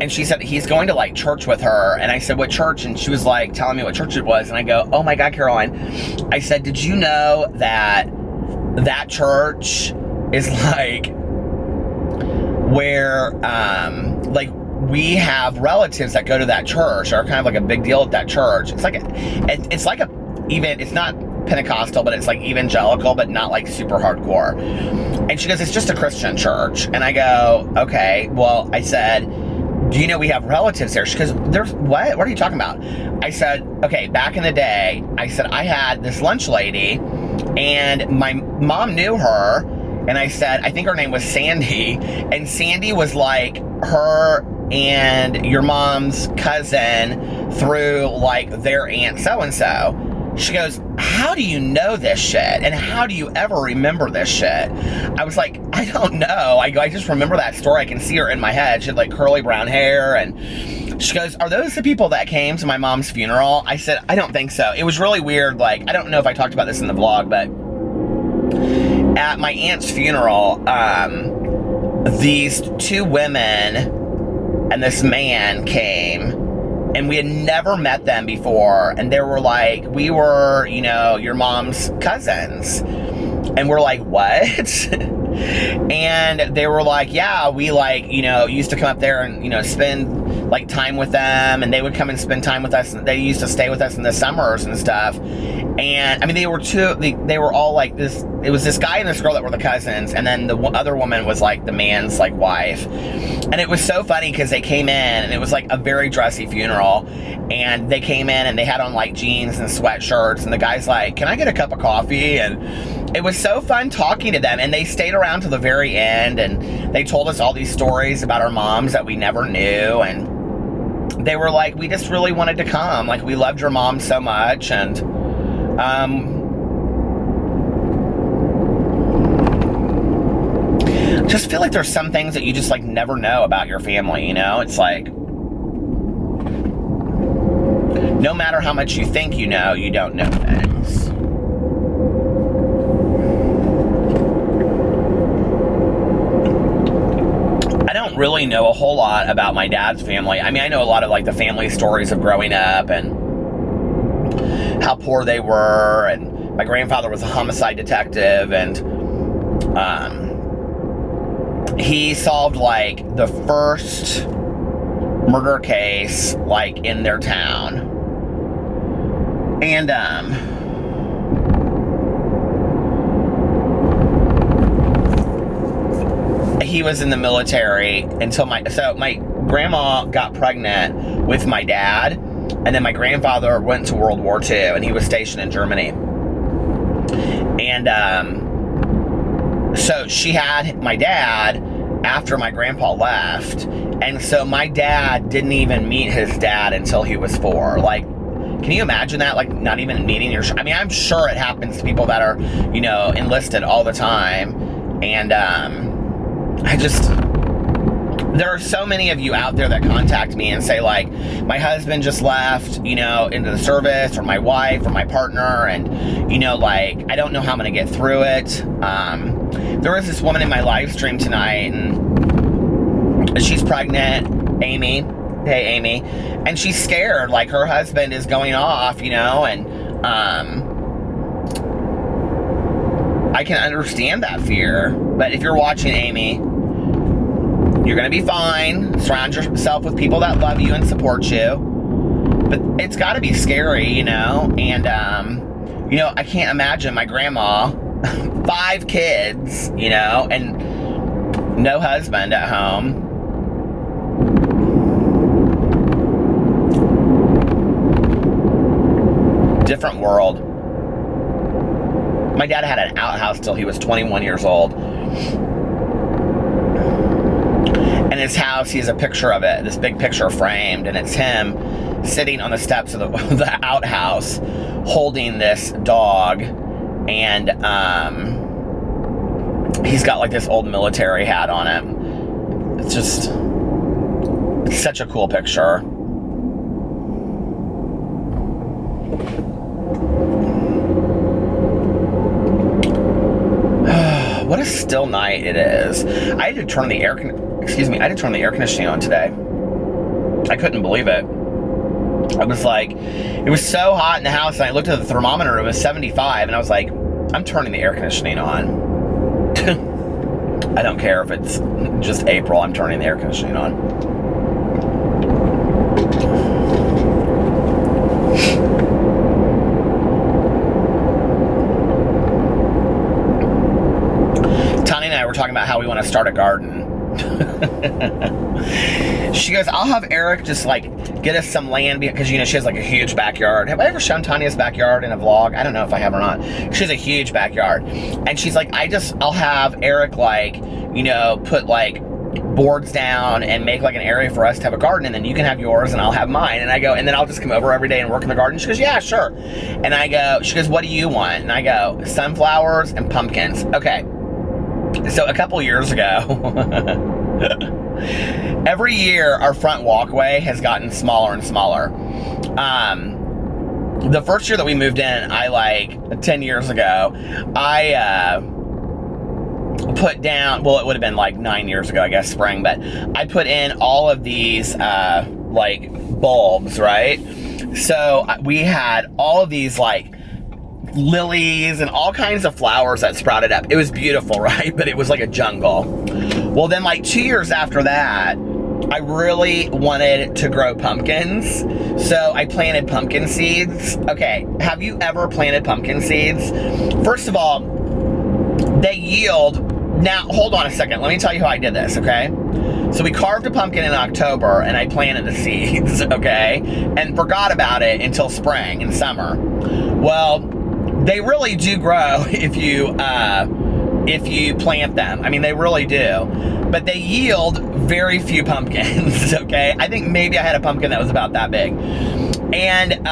A: and she said he's going to, like, church with her. And I said, what church? And she was, like, telling me what church it was. And I go, oh my God, Caroline. I said, did you know that that church is, like, where, like, we have relatives that go to that church, or kind of like a big deal at that church. It's like it's not Pentecostal, but it's like evangelical, but not like super hardcore. And she goes, it's just a Christian church. And I go, okay. Well, I said, do you know we have relatives there? She goes, there's what? What are you talking about? I said, okay, back in the day, I said, I had this lunch lady, and my mom knew her. And I said, I think her name was Sandy. And Sandy was like her and your mom's cousin through, like, their aunt so-and-so. She goes, how do you know this shit? And how do you ever remember this shit? I was like, I don't know. I just remember that story. I can see her in my head. She had, like, curly brown hair. And she goes, are those the people that came to my mom's funeral? I said, I don't think so. It was really weird. Like, I don't know if I talked about this in the vlog, but at my aunt's funeral, these two women and this man came, and we had never met them before, and they were like, we were, you know, your mom's cousins. And we're like, what? And they were like, yeah, we, like, you know, used to come up there and, you know, spend, like, time with them, and they would come and spend time with us, and they used to stay with us in the summers and stuff. And I mean, they were all like this. It was this guy and this girl that were the cousins, and then the other woman was, like, the man's, like, wife. And it was so funny because they came in, and it was like a very dressy funeral, and they came in and they had on, like, jeans and sweatshirts, and the guy's like, can I get a cup of coffee? And it was so fun talking to them, and they stayed around to the very end, and they told us all these stories about our moms that we never knew. And they were like, we just really wanted to come. Like, we loved your mom so much. And just feel like there's some things that you just, like, never know about your family, you know? It's like, no matter how much you think you know, you don't know things. I don't really know a whole lot about my dad's family. I mean, I know a lot of, like, the family stories of growing up and how poor they were, and my grandfather was a homicide detective, and he solved, like, the first murder case, like, in their town. And, he was in the military until my grandma got pregnant with my dad, and then my grandfather went to World War II, and he was stationed in Germany. And, so she had my dad after my grandpa left, and so my dad didn't even meet his dad until he was 4. Like, can you imagine that? Like, not even meeting your... I mean, I'm sure it happens to people that are, you know, enlisted all the time. And, there are so many of you out there that contact me and say, like, my husband just left, you know, into the service, or my wife, or my partner, and, you know, like, I don't know how I'm going to get through it. There was this woman in my live stream tonight, and she's pregnant, Amy. Hey, Amy. And she's scared, like, her husband is going off, you know, and, I can understand that fear. But if you're watching, Amy, you're going to be fine. Surround yourself with people that love you and support you. But it's got to be scary, you know? And, you know, I can't imagine my grandma, 5 kids, you know, and no husband at home. Different world. My dad had an outhouse till he was 21 years old. And his house, he has a picture of it, this big picture framed, and it's him sitting on the steps of the outhouse holding this dog, and he's got like this old military hat on him. It's just, it's such a cool picture. What a still night it is. I had to turn the air conditioning on today. I couldn't believe it. I was like, it was so hot in the house, and I looked at the thermometer, it was 75, and I was like, I'm turning the air conditioning on. I don't care if it's just April, I'm turning the air conditioning on. We're talking about how we want to start a garden. She goes, I'll have Eric just like get us some land, because, you know, she has like a huge backyard. Have I ever shown Tanya's backyard in a vlog? I don't know if I have or not. She has a huge backyard, and she's like, I'll have Eric, like, you know, put like boards down and make like an area for us to have a garden, and then you can have yours and I'll have mine. And I go, and then I'll just come over every day and work in the garden. She goes, yeah, sure. And I go, she goes, what do you want? And I go, sunflowers and pumpkins. Okay. So a couple years ago, every year our front walkway has gotten smaller and smaller. The first year that we moved in, 10 years ago, I put down, well, it would have been like 9 years ago, I guess, spring, but I put in all of these, like, bulbs, right? So we had all of these, like, lilies and all kinds of flowers that sprouted up. It was beautiful, right? But it was like a jungle. Well, then like 2 years after that, I really wanted to grow pumpkins. So I planted pumpkin seeds. Okay, have you ever planted pumpkin seeds? First of all, they yield. Now, hold on a second. Let me tell you how I did this, okay? So we carved a pumpkin in October, and I planted the seeds, okay? And forgot about it until spring and summer. Well, they really do grow if you plant them. I mean, they really do. But they yield very few pumpkins, okay? I think maybe I had a pumpkin that was about that big. And,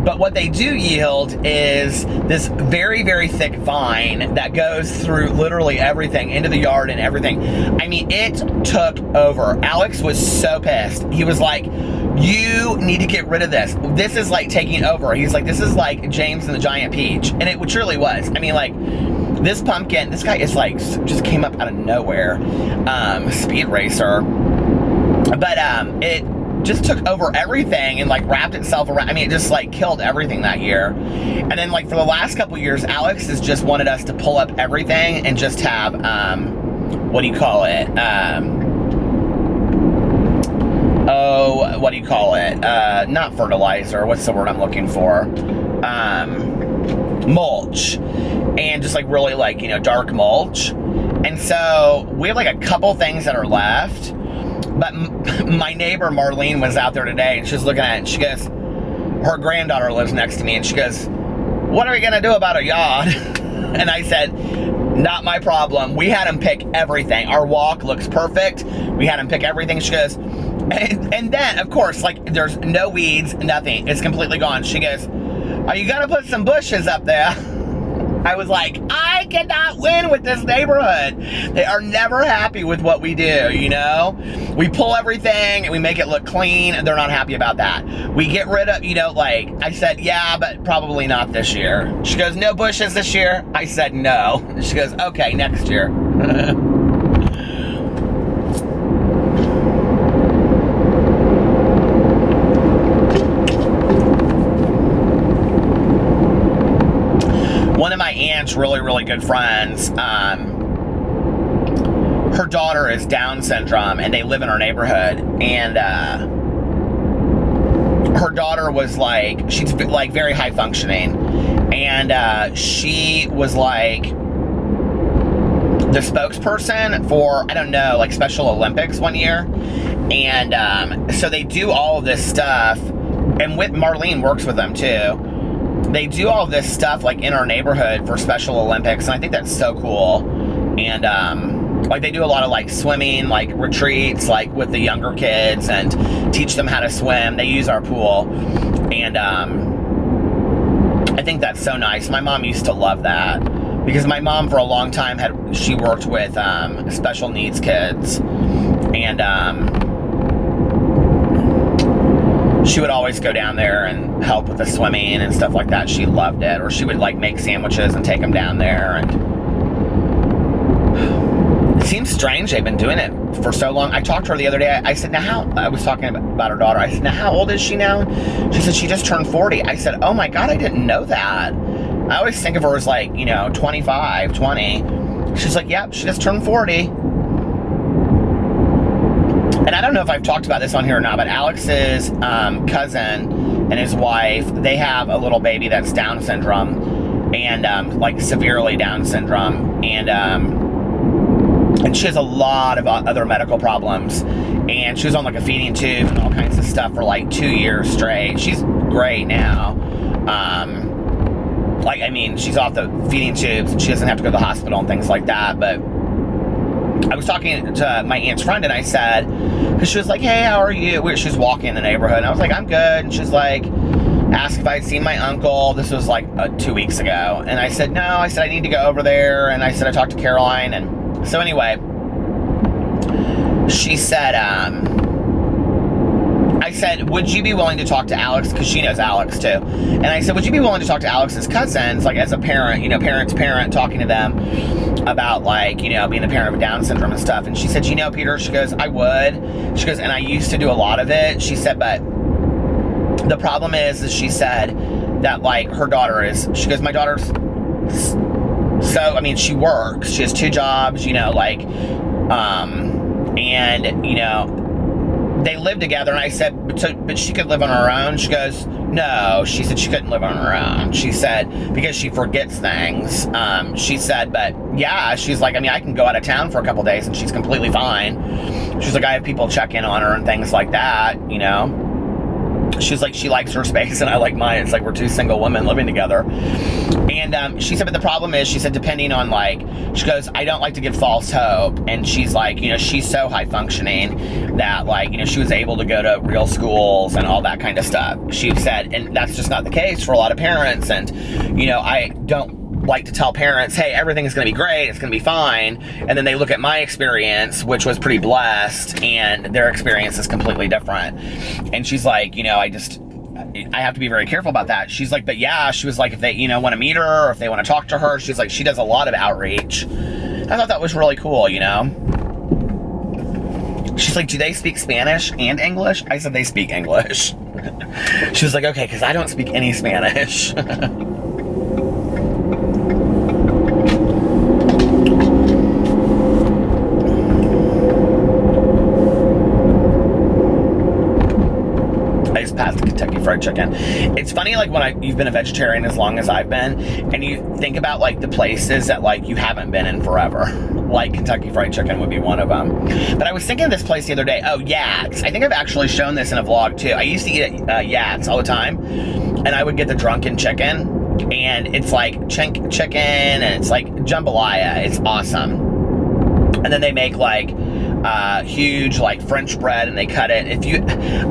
A: but what they do yield is this very, very thick vine that goes through literally everything, into the yard and everything. I mean, it took over. Alex was so pissed. He was like, you need to get rid of this. This is like taking over. He's like, this is like James and the Giant Peach. And it truly was. I mean, like, this pumpkin, this guy is like, just came up out of nowhere. Speed racer. But it just took over everything and like wrapped itself around. I mean, it just like killed everything that year. And then like for the last couple years, Alex has just wanted us to pull up everything and just have, what do you call it? what do you call it? Not fertilizer. What's the word I'm looking for? Mulch. And just like really like, dark mulch. And so we have like a couple things that are left. But my neighbor Marlene was out there today and she was looking at it and she goes, her granddaughter lives next to me and she goes, what are we going to do about a yard? And I said, not my problem. We had him pick everything. Our walk looks perfect. We had him pick everything. She goes, and then, of course, like, there's no weeds, nothing. It's completely gone. She goes, are you going to put some bushes up there? I was like, I cannot win with this neighborhood. They are never happy with what we do, We pull everything and we make it look clean. They're not happy about that. We get rid of, like, I said, yeah, but probably not this year. She goes, no bushes this year? I said, no. She goes, okay, next year. One of my aunt's really, really good friends, her daughter is Down syndrome, and they live in our neighborhood, and her daughter was like, she's like very high functioning, and she was like the spokesperson for, I don't know, like Special Olympics one year, and so they do all of this stuff, and Marlene works with them too. They do all this stuff like in our neighborhood for Special Olympics, and I think that's so cool. And like they do a lot of like swimming, like retreats, like with the younger kids, and teach them how to swim. They use our pool, and I think that's so nice. My mom used to love that because my mom for a long time she worked with special needs kids, and she would always go down there and help with the swimming and stuff like that. She loved it. Or she would like make sandwiches and take them down there. And it seems strange they've been doing it for so long. I talked to her the other day. I said, now I was talking about her daughter. I said, now how old is she now? She said, she just turned 40. I said, oh my God, I didn't know that. I always think of her as like, 25, 20. She's like, yep, she just turned 40. And I don't know if I've talked about this on here or not, but Alex's cousin and his wife, they have a little baby that's Down syndrome, and like severely Down syndrome, and she has a lot of other medical problems, and she was on like a feeding tube and all kinds of stuff for like 2 years straight. She's great now. Like, I mean, she's off the feeding tubes and she doesn't have to go to the hospital and things like that, but I was talking to my aunt's friend and I said, because she was like, hey, how are you? She was walking in the neighborhood and I was like, I'm good. And she's like, asked if I'd seen my uncle. This was like 2 weeks ago. And I said, no. I said, I need to go over there. And I said, I talked to Caroline. And so anyway, she said, I said, would you be willing to talk to Alex? Because she knows Alex too. And I said, would you be willing to talk to Alex's cousins, like as a parent, parent's parent, talking to them about like, being the parent of Down syndrome and stuff. And she said, Peter, she goes, I would. She goes, and I used to do a lot of it. She said, but the problem is she said that like her daughter she goes, my daughter's, so, I mean, she works. She has 2 jobs, and, they live together, and I said, but she could live on her own. She goes, no. She said she couldn't live on her own. She said, because she forgets things. She said, but yeah, she's like, I mean, I can go out of town for a couple days, and she's completely fine. She's like, I have people check in on her and things like that, She's like, she likes her space and I like mine. It's like we're 2 single women living together. And she said, but the problem is, she said, depending on like, she goes, I don't like to give false hope. And she's like, she's so high functioning that like, she was able to go to real schools and all that kind of stuff. She said, and that's just not the case for a lot of parents. And, I don't like to tell parents, hey, everything is going to be great, it's going to be fine, and then they look at my experience, which was pretty blessed, and their experience is completely different. And she's like, I have to be very careful about that. She's like, but yeah, she was like, if they, want to meet her, or if they want to talk to her, she's like, she does a lot of outreach. I thought that was really cool, She's like, do they speak Spanish and English? I said, they speak English. She was like, okay, because I don't speak any Spanish. Kentucky Fried Chicken. It's funny, like, when you've been a vegetarian as long as I've been, and you think about, like, the places that, like, you haven't been in forever. Like, Kentucky Fried Chicken would be one of them. But I was thinking of this place the other day. Oh, Yats. I think I've actually shown this in a vlog, too. I used to eat at Yats all the time, and I would get the drunken chicken. And it's like chicken, and it's like jambalaya. It's awesome. And then they make like huge like French bread, and they cut it.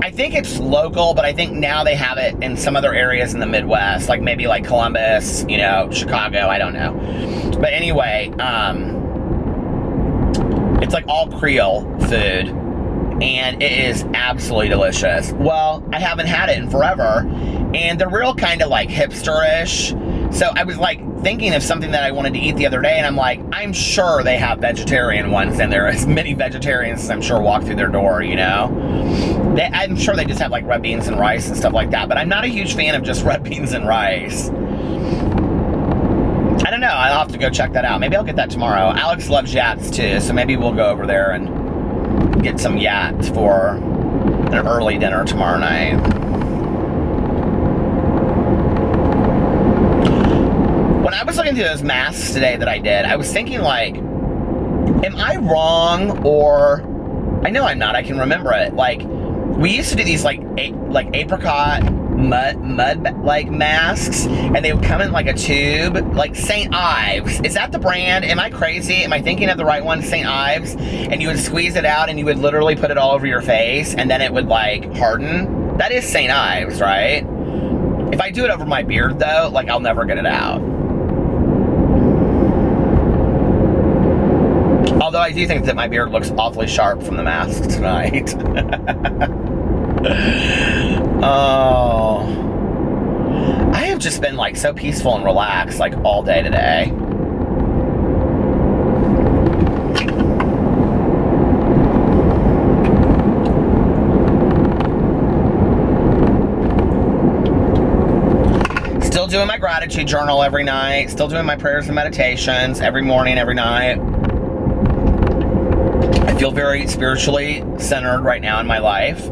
A: I think it's local, but I think now they have it in some other areas in the Midwest, like maybe like Columbus, you know, Chicago. I don't know. But anyway, it's like all Creole food, and it is absolutely delicious. Well, I haven't had it in forever. And they're real kind of like hipster-ish. So I was like thinking of something that I wanted to eat the other day, and I'm like, I'm sure they have vegetarian ones, and there are as many vegetarians as I'm sure walk through their door, you know? I'm sure they just have like red beans and rice and stuff like that, but I'm not a huge fan of just red beans and rice. I don't know, I'll have to go check that out. Maybe I'll get that tomorrow. Alex loves Yats too, so maybe we'll go over there and get some Yats for an early dinner tomorrow night. When I was looking through those masks today that I did, I was thinking, like, am I wrong, or I know I'm not. I can remember it. Like, we used to do these like apricot mud like masks, and they would come in like a tube, like St. Ives. Is that the brand? Am I crazy? Am I thinking of the right one? St. Ives, and you would squeeze it out, and you would literally put it all over your face, and then it would like harden. That is St. Ives, right? If I do it over my beard though, like, I'll never get it out. Although I do think that my beard looks awfully sharp from the mask tonight. Oh. I have just been like so peaceful and relaxed like all day today. Still doing my gratitude journal every night. Still doing my prayers and meditations every morning, every night. I feel very spiritually centered right now in my life.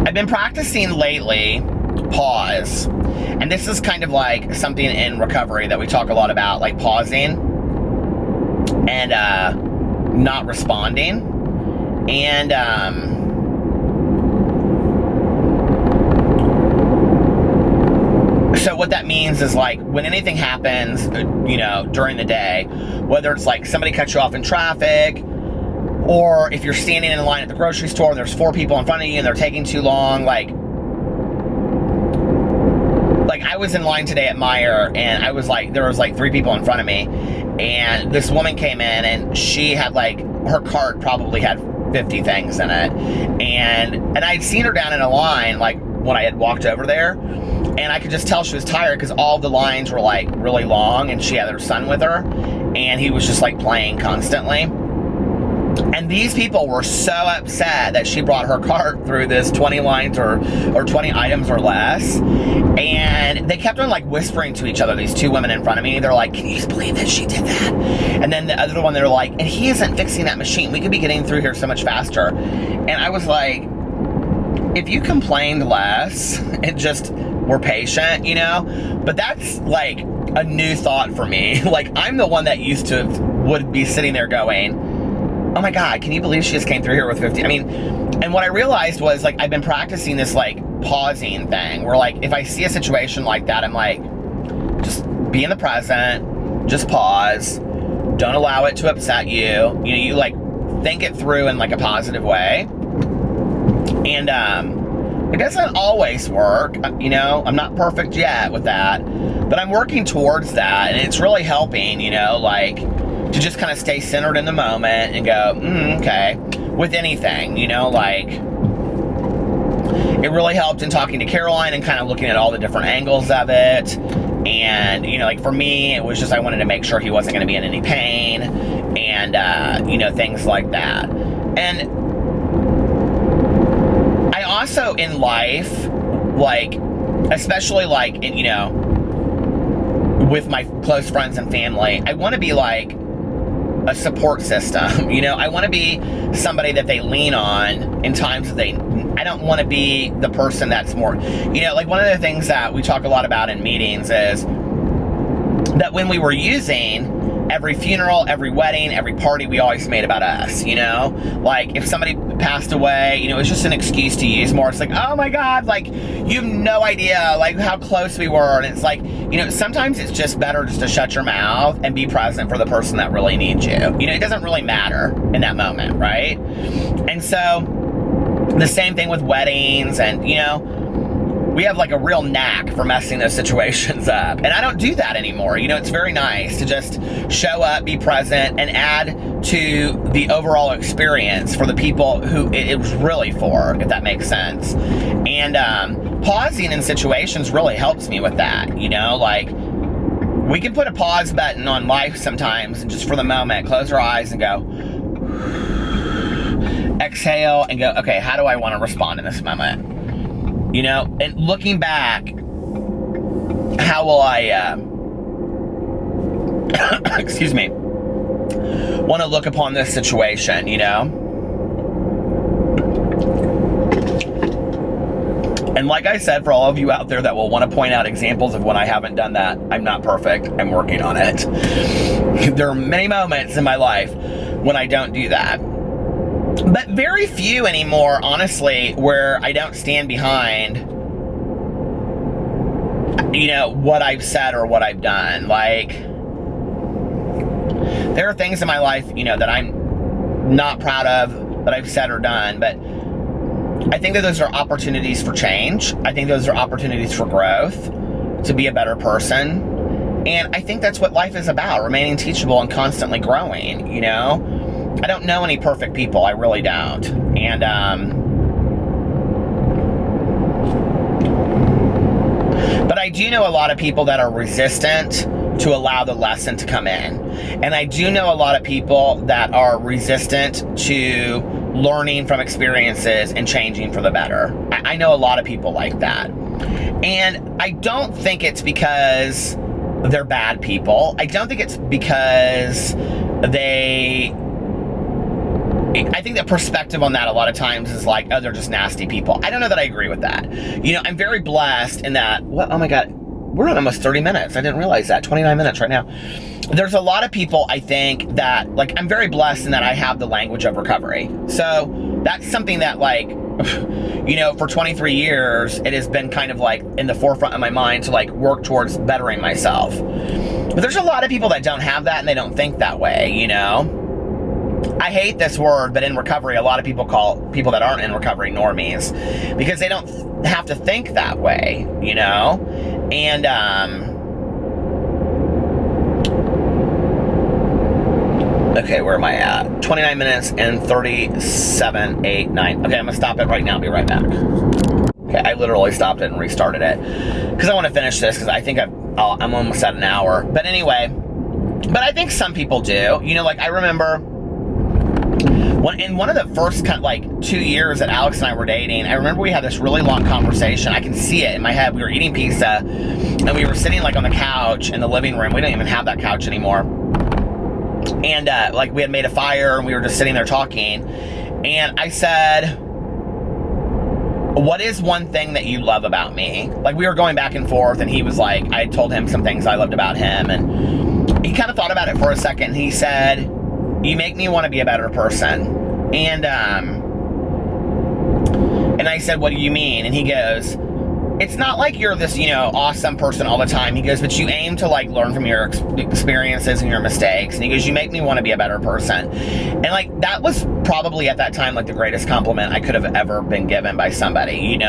A: I've been practicing lately pause. And this is kind of like something in recovery that we talk a lot about, like pausing and not responding. And so what that means is, like, when anything happens, you know, during the day, whether it's like somebody cuts you off in traffic, or if you're standing in line at the grocery store and there's 4 people in front of you and they're taking too long, like I was in line today at Meijer, and I was like, there was like 3 people in front of me, and this woman came in, and she had like, her cart probably had 50 things in it, and I'd seen her down in a line, like, when I had walked over there, and I could just tell she was tired because all the lines were like really long, and she had her son with her, and he was just like playing constantly. And these people were so upset that she brought her cart through this 20 lines or 20 items or less. And they kept on like whispering to each other, these 2 women in front of me. They're like, can you believe that she did that? And then the other one, they're like, and he isn't fixing that machine. We could be getting through here so much faster. And I was like, if you complained less and just were patient, you know? But that's like a new thought for me. Like, I'm the one that would be sitting there going, oh my God, can you believe she just came through here with 50? I mean, and what I realized was, like, I've been practicing this, like, pausing thing, where, like, if I see a situation like that, I'm like, just be in the present, just pause, don't allow it to upset you. You know, you, like, think it through in, like, a positive way. And, it doesn't always work, you know, I'm not perfect yet with that, but I'm working towards that, and it's really helping, you know, like, to just kind of stay centered in the moment and go, okay, with anything, you know, like, it really helped in talking to Caroline and kind of looking at all the different angles of it. And, you know, like, for me, it was just, I wanted to make sure he wasn't going to be in any pain, and, you know, things like that. And I also, in life, like, especially, like, in, you know, with my close friends and family, I want to be, like, a support system, you know? I want to be somebody that they lean on in times that they I don't want to be the person that's more, like one of the things that we talk a lot about in meetings is that when we were using every funeral, every wedding, every party, we always made about us, like if somebody passed away, it was just an excuse to use more. It's like, oh my God, like you have no idea like how close we were. And it's like, sometimes it's just better just to shut your mouth and be present for the person that really needs you. It doesn't really matter in that moment, right? And so the same thing with weddings, and we have like a real knack for messing those situations up. And I don't do that anymore. It's very nice to just show up, be present, and add to the overall experience for the people who it was really for, if that makes sense. And pausing in situations really helps me with that. Like we can put a pause button on life sometimes and just for the moment, close our eyes and go, exhale and go, okay, how do I want to respond in this moment? And looking back, how will I, excuse me, want to look upon this situation, And like I said, for all of you out there that will want to point out examples of when I haven't done that, I'm not perfect. I'm working on it. There are many moments in my life when I don't do that. But very few anymore, honestly, where I don't stand behind, what I've said or what I've done. Like, there are things in my life, that I'm not proud of, that I've said or done, but I think that those are opportunities for change. I think those are opportunities for growth, to be a better person. And I think that's what life is about, remaining teachable and constantly growing, I don't know any perfect people. I really don't. And, but I do know a lot of people that are resistant to allow the lesson to come in. And I do know a lot of people that are resistant to learning from experiences and changing for the better. I know a lot of people like that. And I don't think it's because they're bad people. I don't think it's because I think the perspective on that a lot of times is like, oh, they're just nasty people. I don't know that I agree with that. I'm very blessed in that, oh my God, we're on almost 30 minutes. I didn't realize that, 29 minutes right now. There's a lot of people, I think, that, like, I'm very blessed in that I have the language of recovery. So that's something that, like, for 23 years, it has been kind of like in the forefront of my mind to like work towards bettering myself. But there's a lot of people that don't have that and they don't think that way, I hate this word, but in recovery, a lot of people call people that aren't in recovery normies because they don't have to think that way, And, okay, where am I at? 29 minutes and 37, 8, 9. Okay, I'm gonna stop it right now. I'll be right back. Okay, I literally stopped it and restarted it because I want to finish this because I think I'm almost at an hour. But anyway, but I think some people do. Like I remember in one of the first 2 years that Alex and I were dating, I remember we had this really long conversation. I can see it in my head. We were eating pizza and we were sitting like on the couch in the living room. We don't even have that couch anymore. And like we had made a fire and we were just sitting there talking. And I said, what is one thing that you love about me? Like we were going back and forth and he was like, I told him some things I loved about him. And he kind of thought about it for a second. He said, you make me want to be a better person. And I said, what do you mean? And he goes, it's not like you're this, awesome person all the time. He goes, but you aim to like learn from your experiences and your mistakes. And he goes, you make me want to be a better person. And like, that was probably at that time, like the greatest compliment I could have ever been given by somebody,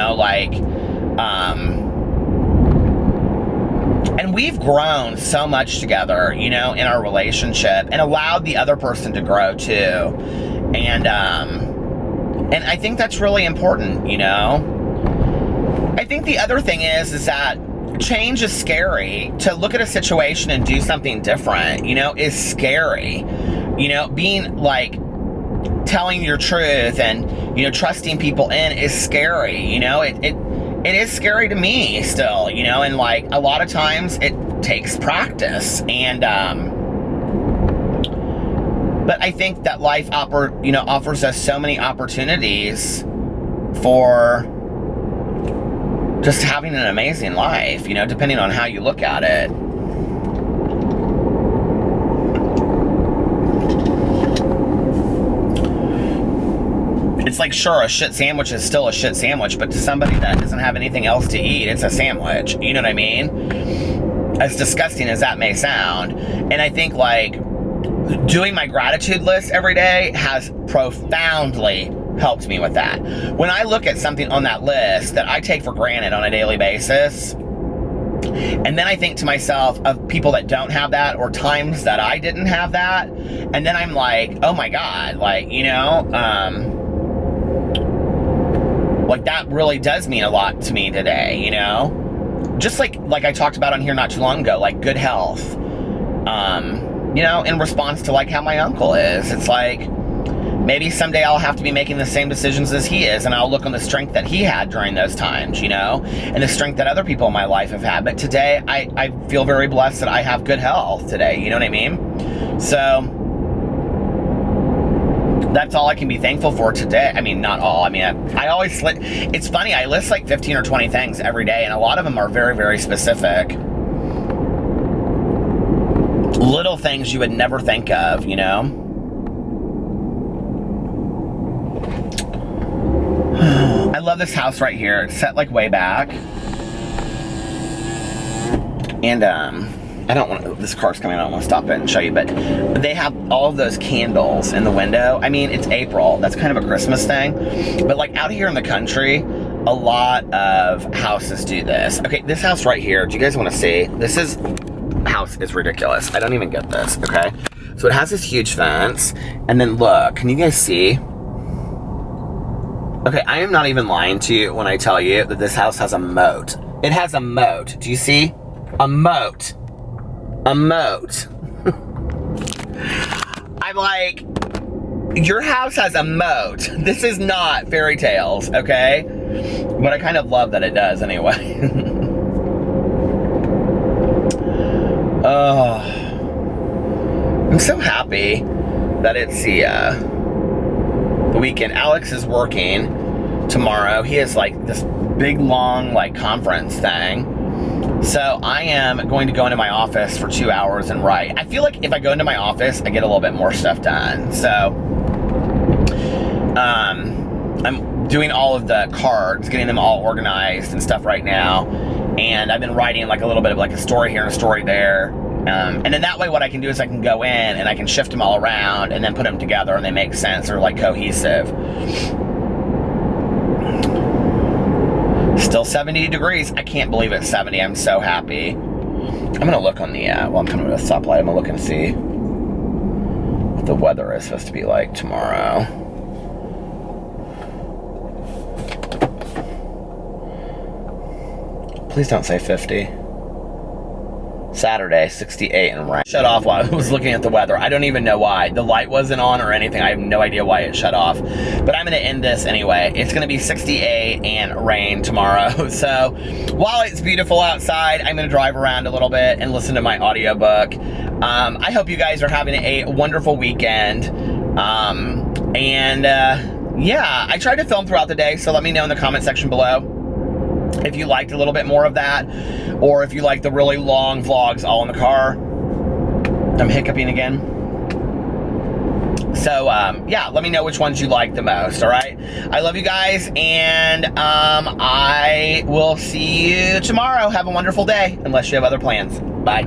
A: and we've grown so much together, in our relationship and allowed the other person to grow too. And I think that's really important, I think the other thing is that change is scary. To look at a situation and do something different, is scary. Being like telling your truth and, trusting people in is scary. It is scary to me still, and like a lot of times it takes practice. And, but I think that life offers us so many opportunities for just having an amazing life, you know, depending on how you look at it. It's like, sure, a shit sandwich is still a shit sandwich, but to somebody that doesn't have anything else to eat, it's a sandwich. You know what I mean? As disgusting as that may sound. And I think, like, doing my gratitude list every day has profoundly helped me with that. When I look at something on that list that I take for granted on a daily basis, and then I think to myself of people that don't have that, or times that I didn't have that, and then I'm like, oh my God, like, you know, like that really does mean a lot to me today, you know? Just like I talked about on here not too long ago, like good health, you know, in response to like how my uncle is. It's like, maybe someday I'll have to be making the same decisions as he is, and I'll look on the strength that he had during those times, you know, and the strength that other people in my life have had. But today, I feel very blessed that I have good health today, you know what I mean? So, that's all I can be thankful for today. I mean, not all. I mean, I always, it's funny, I list like 15 or 20 things every day, and a lot of them are very, very specific. Little things you would never think of, you know? I love this house right here. It's set like way back. And I don't want to, this car's coming, I don't want to stop it and show you, but they have all of those candles in the window. I mean, it's April. That's kind of a Christmas thing. But like out here in the country, a lot of houses do this. Okay, this house right here, do you guys want to see? This house is ridiculous. I don't even get this, okay? So it has this huge fence, and then look, can you guys see? Okay, I am not even lying to you when I tell you that this house has a moat. It has a moat. Do you see? A moat. A moat. I'm like, your house has a moat. This is not fairy tales, okay? But I kind of love that it does anyway. Oh, I'm so happy that it's the weekend. Alex is working tomorrow. He has like this big long like conference thing. So I am going to go into my office for 2 hours and write. I feel like if I go into my office, I get a little bit more stuff done. So I'm doing all of the cards, getting them all organized and stuff right now. And I've been writing like a little bit of like a story here and a story there. And then that way what I can do is I can go in and I can shift them all around and then put them together and they make sense or like cohesive. Still 70 degrees. I can't believe it's 70. I'm so happy. I'm going to look on the, well, I'm coming to a stoplight. I'm going to look and see what the weather is supposed to be like tomorrow. Please don't say 50. Saturday, 68 and rain. Shut off while I was looking at the weather. I don't even know why. The light wasn't on or anything. I have no idea why it shut off. But I'm going to end this anyway. It's going to be 68 and rain tomorrow. So while it's beautiful outside, I'm going to drive around a little bit and listen to my audiobook. I hope you guys are having a wonderful weekend. Yeah, I tried to film throughout the day, so let me know in the comment section below if you liked a little bit more of that, or if you like the really long vlogs all in the car. I'm hiccuping again. So, yeah, let me know which ones you like the most, all right? I love you guys, and I will see you tomorrow. Have a wonderful day, unless you have other plans. Bye.